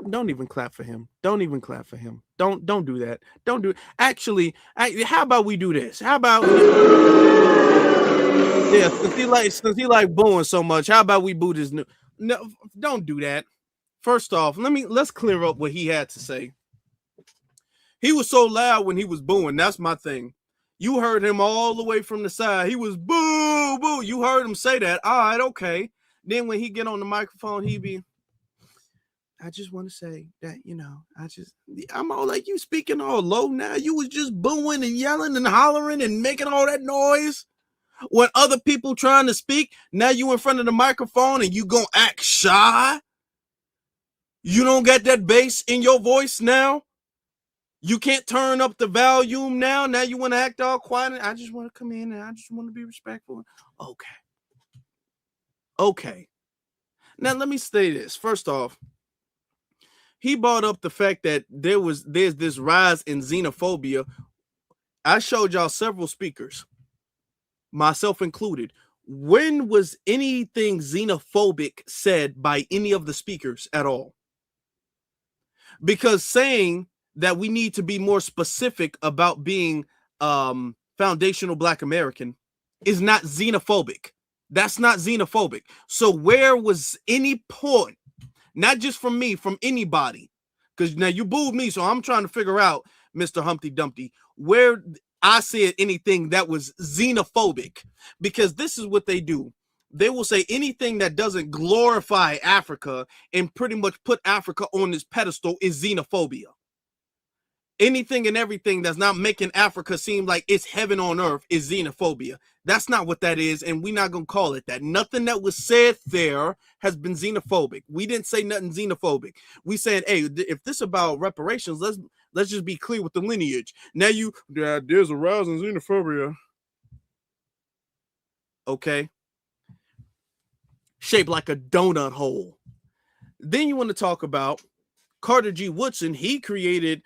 Don't even clap for him. Don't even clap for him. Don't do that. Don't do it. Actually, how about we do this? How about since he like booing so much, how about we boo this new? No, don't do that. First off, let's clear up what he had to say. He was so loud when he was booing. That's my thing. You heard him all the way from the side. He was boo, boo. You heard him say that. All right, okay. Then when he get on the microphone, he be, I just want to say that, I'm all like, you speaking all low now. You was just booing and yelling and hollering and making all that noise when other people trying to speak. Now you in front of the microphone and you gonna act shy. You don't get that bass in your voice now. You can't turn up the volume now. Now you want to act all quiet. I just want to come in and I just want to be respectful. Okay. Now let me say this. First off, he brought up the fact that there's this rise in xenophobia. I showed y'all several speakers, myself included. When was anything xenophobic said by any of the speakers at all? Because saying that we need to be more specific about being foundational Black American is not xenophobic. That's not xenophobic. So where was any point, not just from me, from anybody, because now you booed me, so I'm trying to figure out, Mr. Humpty Dumpty, where I said anything that was xenophobic, because this is what they do. They will say anything that doesn't glorify Africa and pretty much put Africa on this pedestal is xenophobia. Anything and everything that's not making Africa seem like it's heaven on earth is xenophobia. That's not what that is, and we're not going to call it that. Nothing that was said there has been xenophobic. We didn't say nothing xenophobic. We said, hey, if this is about reparations, let's just be clear with the lineage. Now there's a rise in xenophobia. Okay. Shaped like a donut hole. Then you want to talk about Carter G. Woodson. He created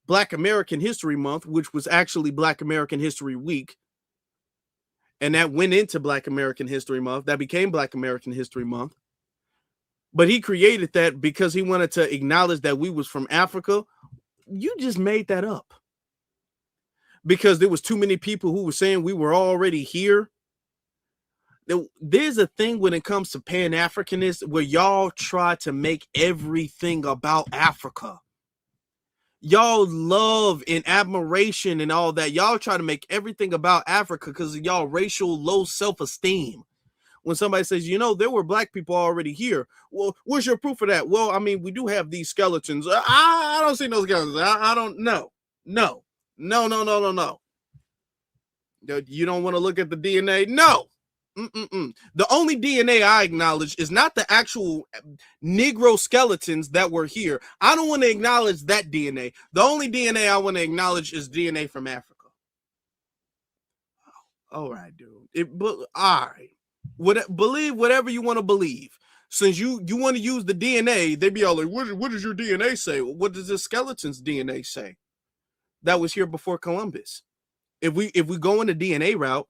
Black American History Month, which was actually Black American History Week. And that went into Black American History Month. That became Black American History Month. But he created that because he wanted to acknowledge that we was from Africa. You just made that up. Because there was too many people who were saying we were already here. There's a thing when it comes to pan-Africanism where y'all try to make everything about Africa. Y'all love and admiration and all that. Y'all try to make everything about Africa because of y'all racial low self-esteem. When somebody says, you know, there were Black people already here. Well, where's your proof of that? Well, I mean, we do have these skeletons. I don't see no skeletons. I don't know. No. You don't want to look at the DNA? No. The only DNA I acknowledge is not the actual Negro skeletons that were here. I don't want to acknowledge that DNA. The only DNA I want to acknowledge is DNA from Africa. All right, dude. All right. Believe whatever you want to believe. Since you want to use the DNA, they be all like, what does your DNA say? What does the skeleton's DNA say? That was here before Columbus. If we go in the DNA route,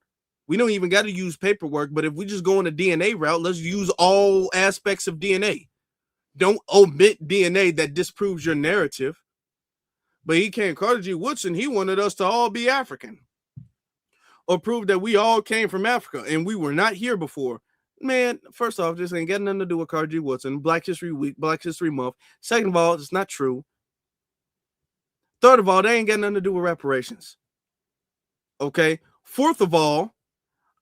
we don't even got to use paperwork, but if we just go on a DNA route, let's use all aspects of DNA. Don't omit DNA that disproves your narrative. But Carter G. Woodson, he wanted us to all be African. Or prove that we all came from Africa and we were not here before. Man, first off, this ain't got nothing to do with Carter G. Woodson, Black History Week, Black History Month. Second of all, it's not true. Third of all, they ain't got nothing to do with reparations. Okay? Fourth of all,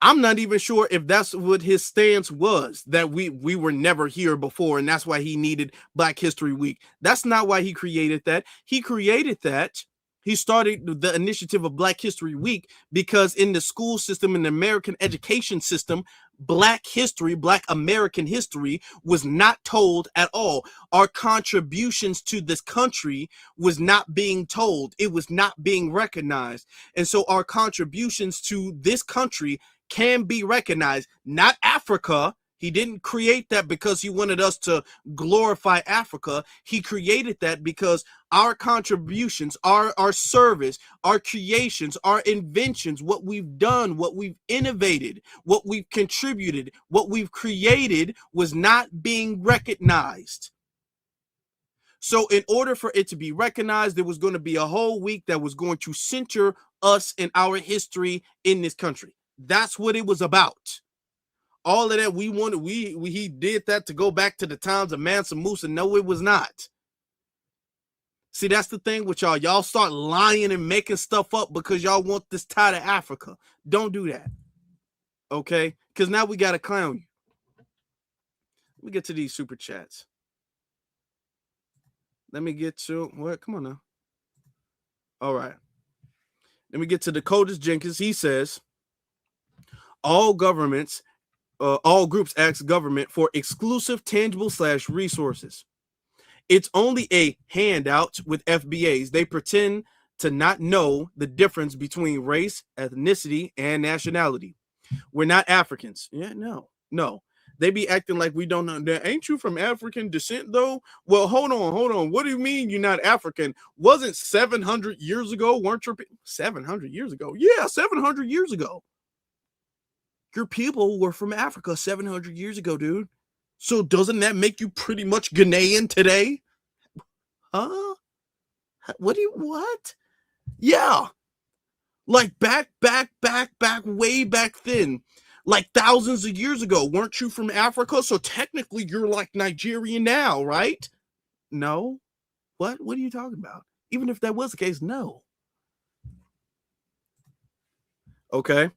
I'm not even sure if that's what his stance was, that we were never here before, and that's why he needed Black History Week. That's not why he created that. He created that. He started the initiative of Black History Week because in the school system, in the American education system, Black history, Black American history was not told at all. Our contributions to this country was not being told. It was not being recognized. And so our contributions to this country can be recognized, not Africa. He didn't create that because he wanted us to glorify Africa. He created that because our contributions, our service, our creations, our inventions, what we've done, what we've innovated, what we've contributed, what we've created was not being recognized. So in order for it to be recognized, there was going to be a whole week that was going to center us and our history in this country. That's what it was about. All of that we wanted, he did that to go back to the times of Mansa Musa. No, it was not. See, that's the thing with y'all. Y'all start lying and making stuff up because y'all want this tie to Africa. Don't do that. Okay? Because now we got to clown you. Let me get to these super chats. Let me get to, what? Come on now. All right. Let me get to Dakotas Jenkins. He says, all groups ask government for exclusive tangible / resources. It's only a handout with FBAs. They pretend to not know the difference between race, ethnicity, and nationality. We're not Africans. Yeah, no. They be acting like we don't know. Ain't you from African descent, though? Well, hold on. What do you mean you're not African? Wasn't 700 years ago? Weren't your 700 years ago? Yeah, 700 years ago. Your people were from Africa 700 years ago, dude. So doesn't that make you pretty much Ghanaian today? Huh? What? Yeah. Like back, way back then, like thousands of years ago. Weren't you from Africa? So technically you're like Nigerian now, right? No. What are you talking about? Even if that was the case, no. Okay.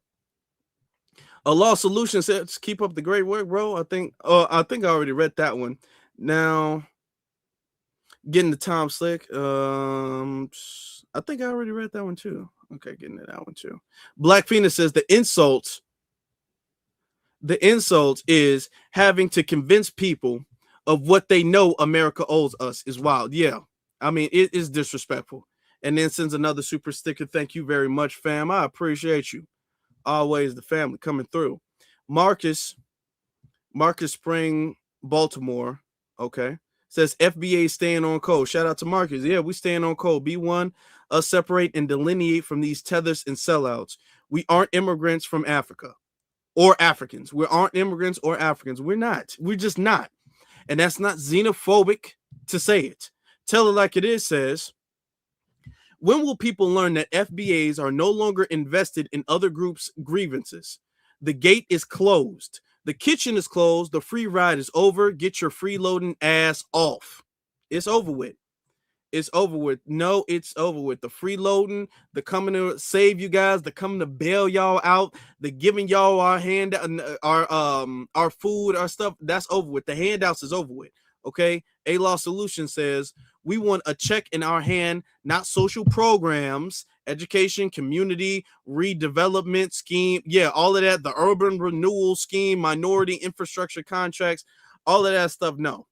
Allah Solution says, keep up the great work, bro. I think I already read that one. Now, getting the Tom Slick. I think I already read that one too. Okay, getting to that one too. Black Phoenix says the insult is having to convince people of what they know America owes us is wild. Yeah. I mean, it is disrespectful. And then sends another super sticker. Thank you very much, fam. I appreciate you. Always the family coming through. Marcus Spring, Baltimore. Okay. Says FBA staying on code. Shout out to Marcus. Yeah, we staying on code. B1, us separate and delineate from these tethers and sellouts. We aren't immigrants from Africa or Africans. We aren't immigrants or Africans. We're not. We're just not. And that's not xenophobic to say it. Tell it like it is says, when will people learn that FBAs are no longer invested in other groups' grievances? The gate is closed. The kitchen is closed. The free ride is over. Get your freeloading ass off. It's over with. It's over with. No, it's over with. The freeloading, the coming to save you guys, the coming to bail y'all out, the giving y'all our hand, our food, our stuff. That's over with. The handouts is over with. Okay. A-Law Solution says we want a check in our hand, not social programs, education, community, redevelopment scheme. Yeah, all of that. The urban renewal scheme, minority infrastructure contracts, all of that stuff. No,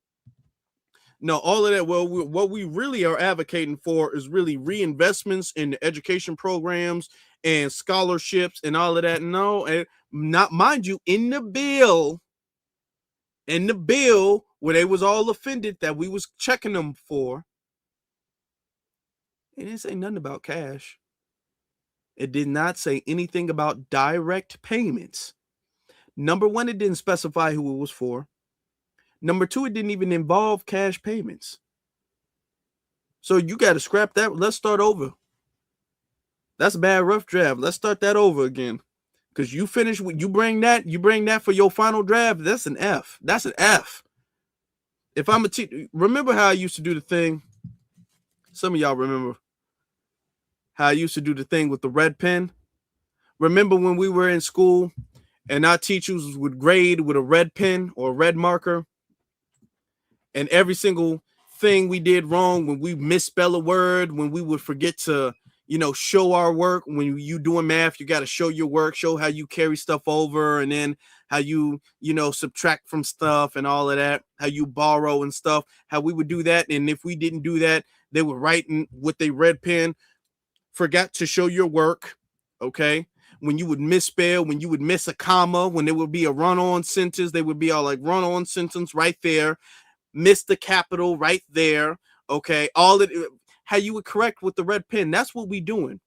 all of that. Well, what we really are advocating for is really reinvestments in the education programs and scholarships and all of that. No, and not mind you, in the bill where they was all offended that we was checking them for, it didn't say nothing about cash. It did not say anything about direct payments. Number one, it didn't specify who it was for. Number two, it didn't even involve cash payments. So you got to scrap that. Let's start over. That's a bad rough draft. Let's start that over again. Because you finish, you bring that for your final draft. That's an F. That's an F. If I'm a teacher, remember how I used to do the thing? Some of y'all remember how I used to do the thing with the red pen? Remember when we were in school and our teachers would grade with a red pen or a red marker? And every single thing we did wrong, when we misspell a word, when we would forget to, show our work. When you doing math, you got to show your work, show how you carry stuff over, and then how you, subtract from stuff and all of that, how you borrow and stuff, how we would do that. And if we didn't do that, they would write with a red pen, forgot to show your work. Okay. When you would misspell, when you would miss a comma, when there would be a run-on sentence, they would be all like run-on sentence right there, miss the capital right there. Okay. How you would correct with the red pen. That's what we doing.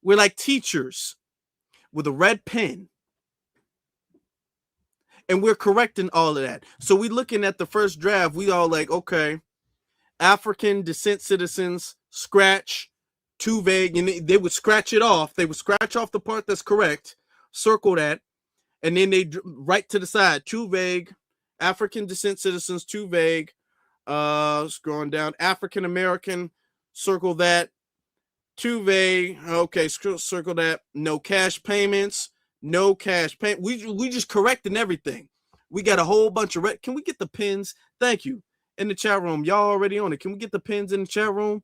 We're like teachers with a red pen. And we're correcting all of that. So we looking at the first draft. We all like, okay, African descent citizens, scratch, too vague. And they would scratch it off. They would scratch off the part that's correct, circle that. And then they write to the side, too vague. African descent citizens, too vague. Scrolling down, African American, circle that, too vague. Okay, circle that. No cash payments. No cash payment. We just correcting everything. We got a whole bunch of can we get the pins? Thank you. In the chat room. Y'all already on it. Can we get the pins in the chat room?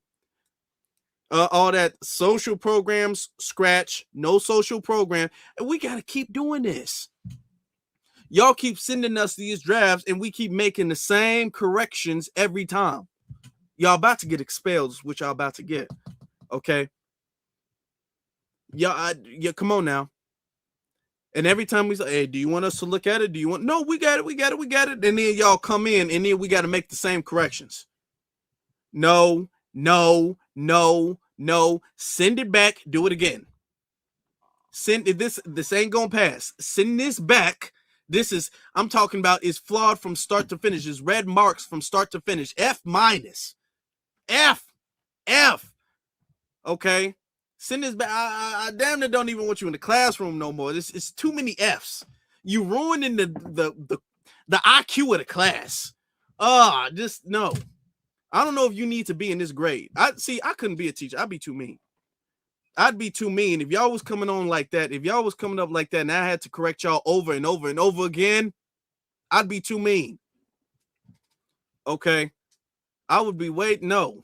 All that social programs, scratch, no social program. And we got to keep doing this. Y'all keep sending us these drafts and we keep making the same corrections every time. Y'all about to get expelled, which y'all about to get. Okay. Yeah, come on now. And every time we say, hey, do you want us to look at it? No, we got it. And then y'all come in and then we got to make the same corrections. No. Send it back. Do it again. Send it. This ain't gonna pass. Send this back. I'm talking about is flawed from start to finish. Is red marks from start to finish. F-. F. Okay, send this back. I damn near don't even want you in the classroom no more. It's too many F's. You ruining the IQ of the class. Just no. I don't know if you need to be in this grade. I couldn't be a teacher. I'd be too mean. I'd be too mean if y'all was coming on like that. If y'all was coming up like that, and I had to correct y'all over and over and over again, I'd be too mean. Okay, I would be no.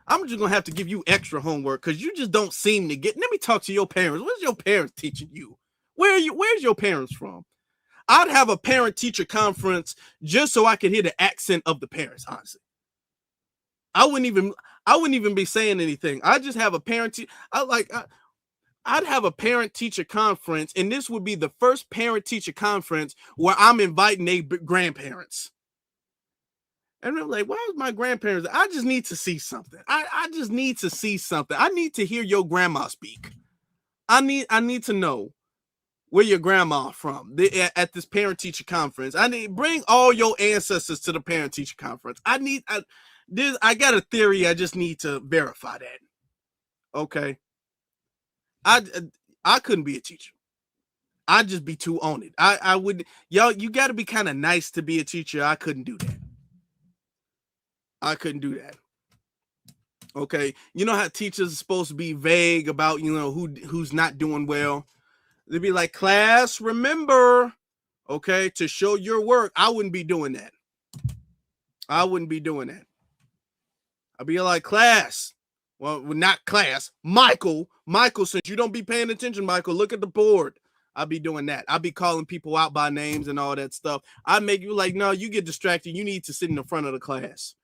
I'm just gonna have to give you extra homework because you just don't seem to get. Let me talk to your parents. What's your parents teaching you? Where's your parents from? I'd have a parent-teacher conference just so I could hear the accent of the parents. Honestly, I wouldn't even be saying anything. I just have a I'd have a parent-teacher conference, and this would be the first parent-teacher conference where I'm inviting their grandparents. And I'm like, why is my grandparents? I just need to see something. I just need to see something. I need to hear your grandma speak. I need to know where your grandma from at this parent-teacher conference. Bring all your ancestors to the parent-teacher conference. I got a theory. I just need to verify that. Okay. I couldn't be a teacher. I'd just be too on it. I would, you got to be kind of nice to be a teacher. I couldn't do that. Okay. You know how teachers are supposed to be vague about, who's not doing well. They'd be like, class, remember, okay, to show your work. I wouldn't be doing that. I'd be like, class. Well, not class. Michael, since you don't be paying attention, Michael, look at the board. I'd be doing that. I'd be calling people out by names and all that stuff. I'd make you like, no, you get distracted. You need to sit in the front of the class.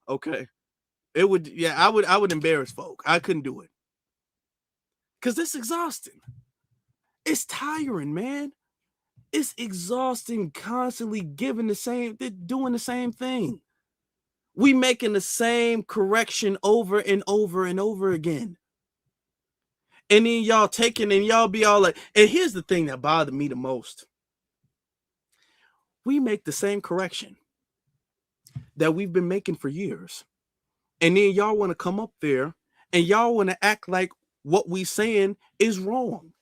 Okay. I would embarrass folk. I couldn't do it. Because it's exhausting. It's tiring, man. It's exhausting, constantly doing the same thing. We making the same correction over and over and over again. And then y'all taking and y'all be all like, and here's the thing that bothered me the most. We make the same correction that we've been making for years. And then y'all want to come up there and y'all want to act like what we saying is wrong.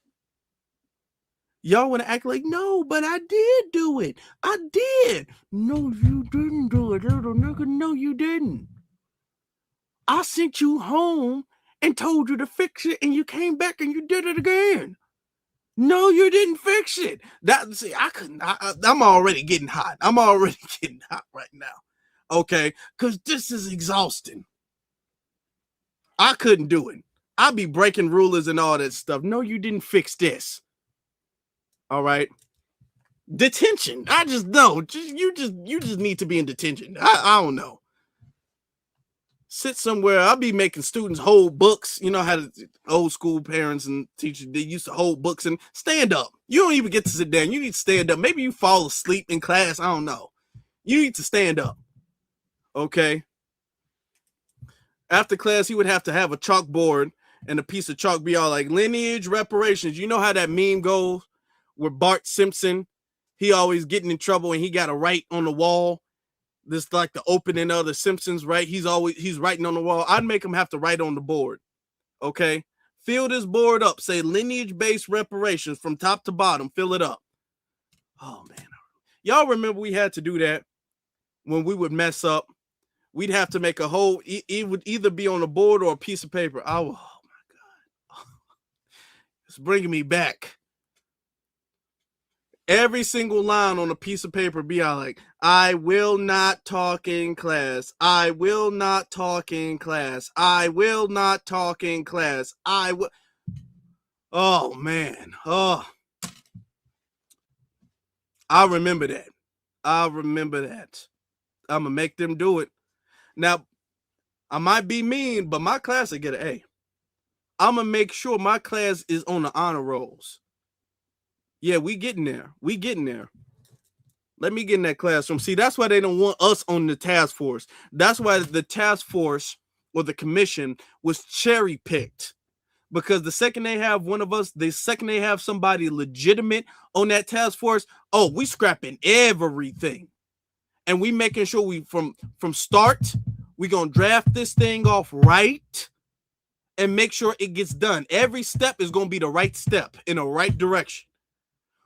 Y'all want to act like, no, but I did do it. I did. No, you didn't do it. Little nigga, no, you didn't. I sent you home and told you to fix it, and you came back and you did it again. No, you didn't fix it. I'm already getting hot. I'm already getting hot right now. Okay, because this is exhausting. I couldn't do it. I'd be breaking rulers and all that stuff. No, you didn't fix this. All right. Detention. I just know. You just need to be in detention. I don't know. Sit somewhere. I'll be making students hold books. You know how old school parents and teachers, they used to hold books and stand up. You don't even get to sit down. You need to stand up. Maybe you fall asleep in class. I don't know. You need to stand up. Okay. After class, he would have to have a chalkboard and a piece of chalk be all like lineage, reparations. You know how that meme goes where Bart Simpson, he always getting in trouble and he got to write on the wall. This like the opening of the Simpsons, right? He's writing on the wall. I'd make him have to write on the board. Okay. Fill this board up. Say lineage-based reparations from top to bottom. Fill it up. Oh, man. Y'all remember we had to do that when we would mess up. We'd have to make a whole, it would either be on a board or a piece of paper. Oh my God. It's bringing me back. Every single line on a piece of paper be all like, I will not talk in class. I will not talk in class. I will not talk in class. I will. Oh, man. Oh. I remember that. I'm going to make them do it. Now, I might be mean, but my class will get an A. I'm going to make sure my class is on the honor rolls. Yeah, we getting there. Let me get in that classroom. See, that's why they don't want us on the task force. That's why the task force or the commission was cherry picked. Because the second they have they have somebody legitimate on that task force, oh, we scrapping everything. And we making sure we from start, We're going to draft this thing off right and make sure it gets done. Every step is going to be the right step in the right direction.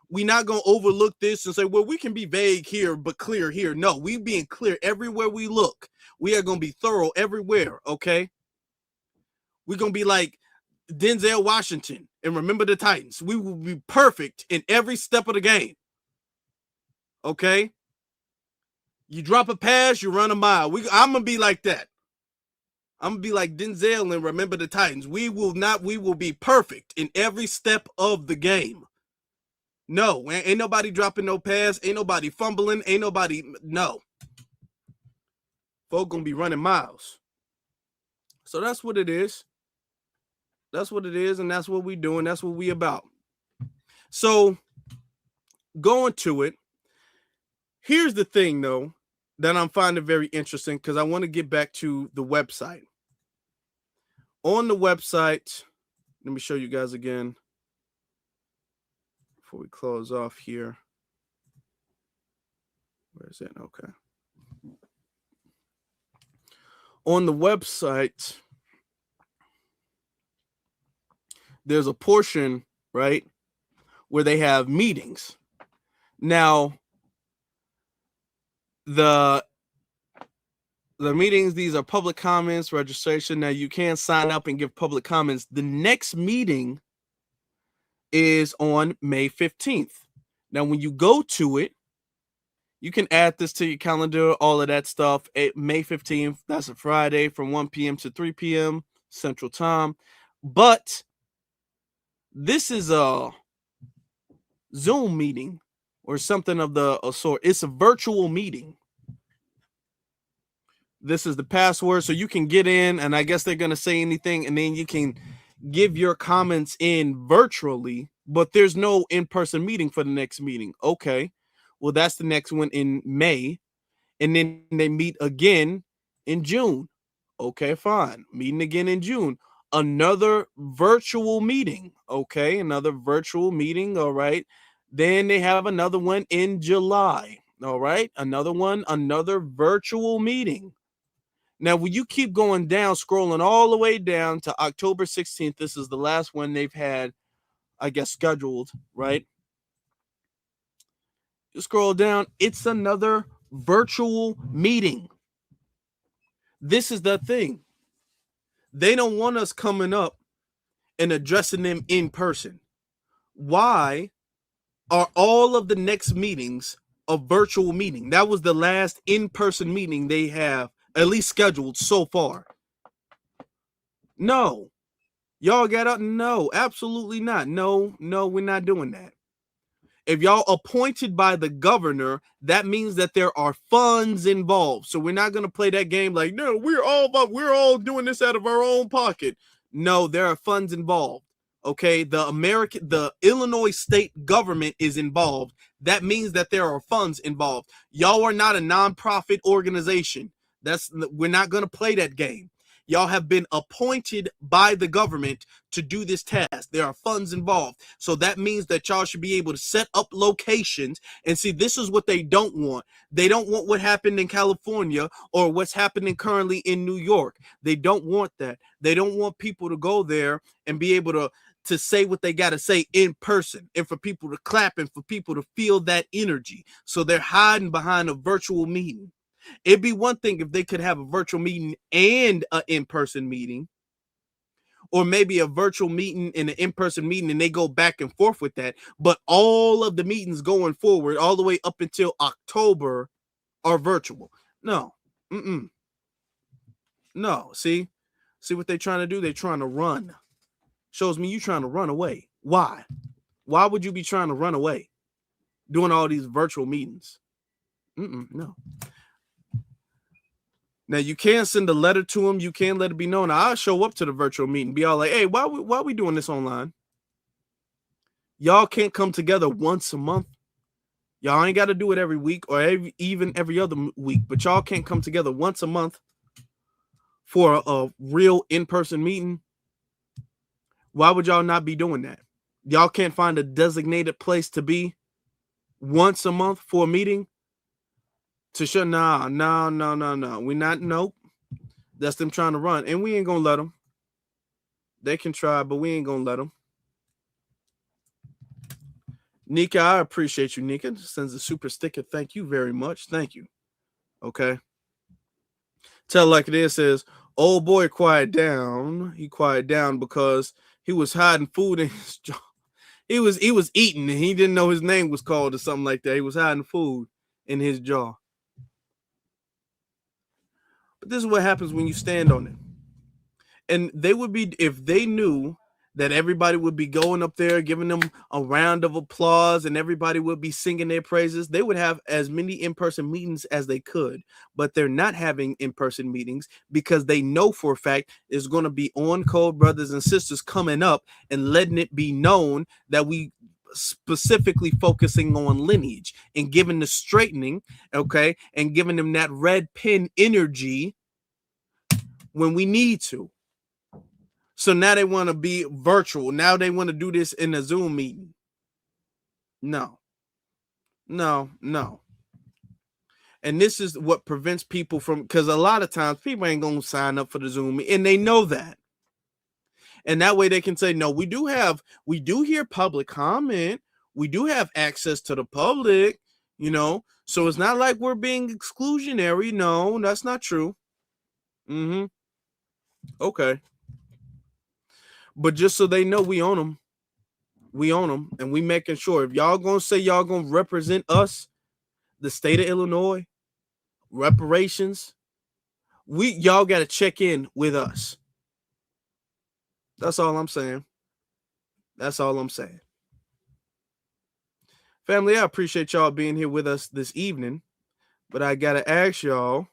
We're not going to overlook this and say, well, we can be vague here, but clear here. No, we being clear everywhere we look. We are going to be thorough everywhere, okay? We're going to be like Denzel Washington and Remember the Titans. We will be perfect in every step of the game, okay? You drop a pass, you run a mile. I'm going to be like that. I'm going to be like Denzel and Remember the Titans. We will be perfect in every step of the game. No, ain't nobody dropping no pass. Ain't nobody fumbling. Ain't nobody, no. Folk gonna be running miles. So that's what it is. That's what it is, and that's what we doing. That's what we about. So going to it, here's the thing, though, that I'm finding very interesting, because I want to get back to the website. On the website, let me show you guys again before we close off here. Where is it? Okay. On the website, there's a portion, right, where they have meetings. Now, the meetings, these are public comments, registration. Now, you can sign up and give public comments. The next meeting is on May 15th. Now, when you go to it, you can add this to your calendar, all of that stuff. May 15th, that's a Friday from 1 p.m. to 3 p.m. Central Time. But this is a Zoom meeting or something of the sort. It's a virtual meeting. This is the password, so you can get in, and I guess they're going to say anything, and then you can give your comments in virtually, but there's no in-person meeting for the next meeting. Okay, well, that's the next one in May, and then they meet again in June. Okay, fine. Meeting again in June. Another virtual meeting. Okay, another virtual meeting. All right. Then they have another one in July. All right, another one, another virtual meeting. Now, when you keep going down, scrolling all the way down to October 16th, this is the last one they've had, I guess, scheduled, right? You scroll down, it's another virtual meeting. This is the thing. They don't want us coming up and addressing them in person. Why are all of the next meetings a virtual meeting? That was the last in-person meeting they have at least scheduled so far. No. Y'all got up? No, absolutely not. No, we're not doing that. If y'all appointed by the governor, that means that there are funds involved. So we're not going to play that game like, no, we're all doing this out of our own pocket. No, there are funds involved. Okay, the Illinois state government is involved. That means that there are funds involved. Y'all are not a nonprofit organization. We're not going to play that game. Y'all have been appointed by the government to do this task. There are funds involved. So that means that y'all should be able to set up locations and see, this is what they don't want. They don't want what happened in California or what's happening currently in New York. They don't want that. They don't want people to go there and be able to say what they got to say in person, and for people to clap and for people to feel that energy. So they're hiding behind a virtual meeting. It'd be one thing if they could have a virtual meeting and an in-person meeting, or maybe a virtual meeting and an in-person meeting, and they go back and forth with that. But all of the meetings going forward, all the way up until October, are virtual. No. No. See what they're trying to do? They're trying to run. Shows me you trying to run away. Why? Why would you be trying to run away doing all these virtual meetings? No. Now, you can send a letter to them. You can let it be known. I'll show up to the virtual meeting. Be all like, hey, why we doing this online? Y'all can't come together once a month. Y'all ain't got to do it every week or even every other week. But y'all can't come together once a month for a real in-person meeting. Why would y'all not be doing that? Y'all can't find a designated place to be once a month for a meeting? To show, no. We're not, nope. That's them trying to run, and we ain't gonna let them. They can try, but we ain't gonna let them. Nika, I appreciate you. Nika sends a super sticker. Thank you very much. Thank you. Okay. Tell like it is, says, old boy quiet down. He quiet down because he was hiding food in his jaw. He was eating and he didn't know his name was called or something like that. He was hiding food in his jaw. But this is what happens when you stand on it. And they would be, if they knew that everybody would be going up there, giving them a round of applause, and everybody would be singing their praises, they would have as many in-person meetings as they could. But they're not having in-person meetings because they know for a fact there's going to be on-code brothers and sisters coming up and letting it be known that we specifically focusing on lineage and giving the straightening, okay, and giving them that red pen energy when we need to. So now they want to be virtual. Now they want to do this in a Zoom meeting. No. And this is what prevents people from, because a lot of times people ain't going to sign up for the Zoom meeting, and they know that. And that way they can say, no, we do hear public comment. We do have access to the public, so it's not like we're being exclusionary. No, that's not true. Okay. But just so they know, we own them. And we making sure if y'all gonna say y'all gonna represent us, the state of Illinois, reparations, y'all gotta check in with us. That's all I'm saying. Family, I appreciate y'all being here with us this evening, but I gotta ask y'all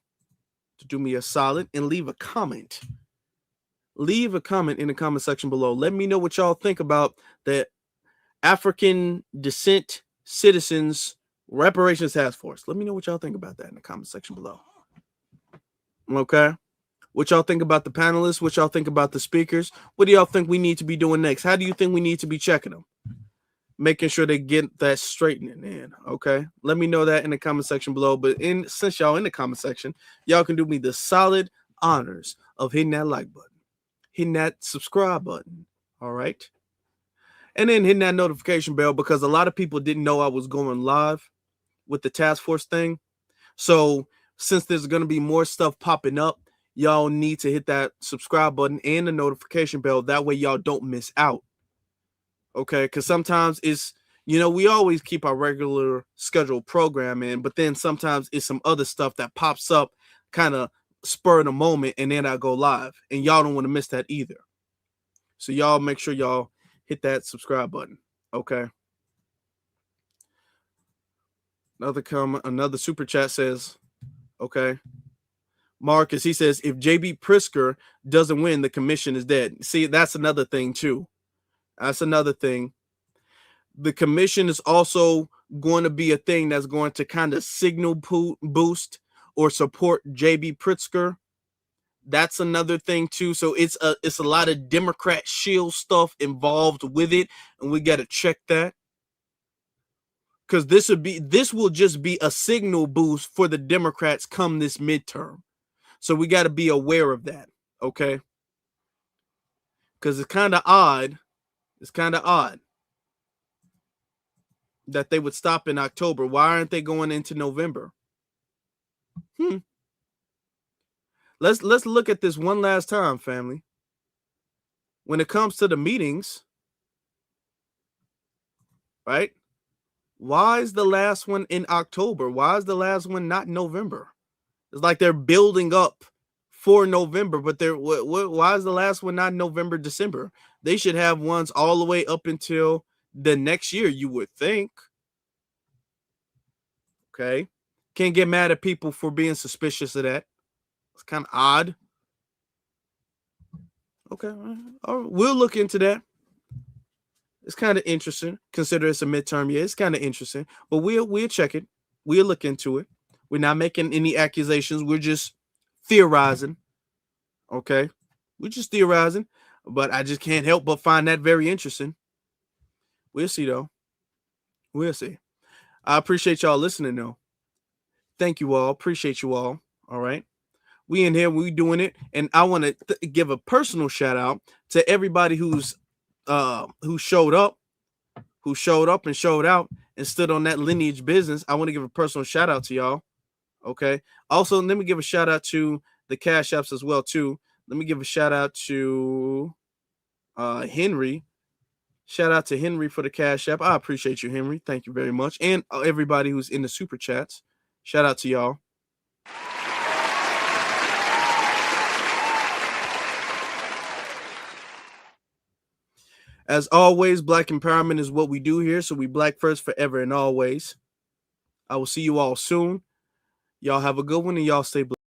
to do me a solid and leave a comment. Leave a comment in the comment section below. Let me know what y'all think about the African Descent Citizens Reparations Task Force. Let me know what y'all think about that in the comment section below. Okay? What y'all think about the panelists? What y'all think about the speakers? What do y'all think we need to be doing next? How do you think we need to be checking them? Making sure they get that straightening in. Okay? Let me know that in the comment section below. But since y'all in the comment section, y'all can do me the solid honors of hitting that like button, hitting that subscribe button. All right? And then hitting that notification bell, because a lot of people didn't know I was going live with the task force thing. So since there's going to be more stuff popping up, y'all need to hit that subscribe button and the notification bell. That way y'all don't miss out. Okay? Because sometimes it's, we always keep our regular scheduled program in, but then sometimes it's some other stuff that pops up kind of spur of the moment, and then I go live. And y'all don't want to miss that either. So y'all make sure y'all hit that subscribe button. Okay. Another comment, another super chat says, okay. Marcus, he says, if JB Pritzker doesn't win, the commission is dead. See, that's another thing too. That's another thing. The commission is also going to be a thing that's going to kind of signal boost or support JB Pritzker. That's another thing too. So it's a lot of Democrat shield stuff involved with it, and we got to check that, because this will just be a signal boost for the Democrats come this midterm. So we got to be aware of that, okay? Because it's kind of odd. It's kind of odd that they would stop in October. Why aren't they going into November? Let's look at this one last time, family. When it comes to the meetings, right? Why is the last one in October? Why is the last one not November? It's like they're building up for November, but why is the last one not November, December? They should have ones all the way up until the next year, you would think. Okay. Can't get mad at people for being suspicious of that. It's kind of odd. Okay. All right. We'll look into that. It's kind of interesting. Consider it's a midterm year. It's kind of interesting. But we'll check it. We'll look into it. We're not making any accusations. We're just theorizing. Okay. We're just theorizing. But I just can't help but find that very interesting. We'll see, though. We'll see. I appreciate y'all listening, though. Thank you all. Appreciate you all. All right. We in here, we doing it. And I want to give a personal shout out to everybody who showed up and showed out and stood on that lineage business. I want to give a personal shout out to y'all. Okay. Also, let me give a shout out to the Cash Apps as well too. Let me give a shout out to Henry. Shout out to Henry for the Cash App. I appreciate you, Henry. Thank you very much. And everybody who's in the super chats. Shout out to y'all. As always, Black empowerment is what we do here. So we Black first, forever and always. I will see you all soon. Y'all have a good one and y'all stay blessed.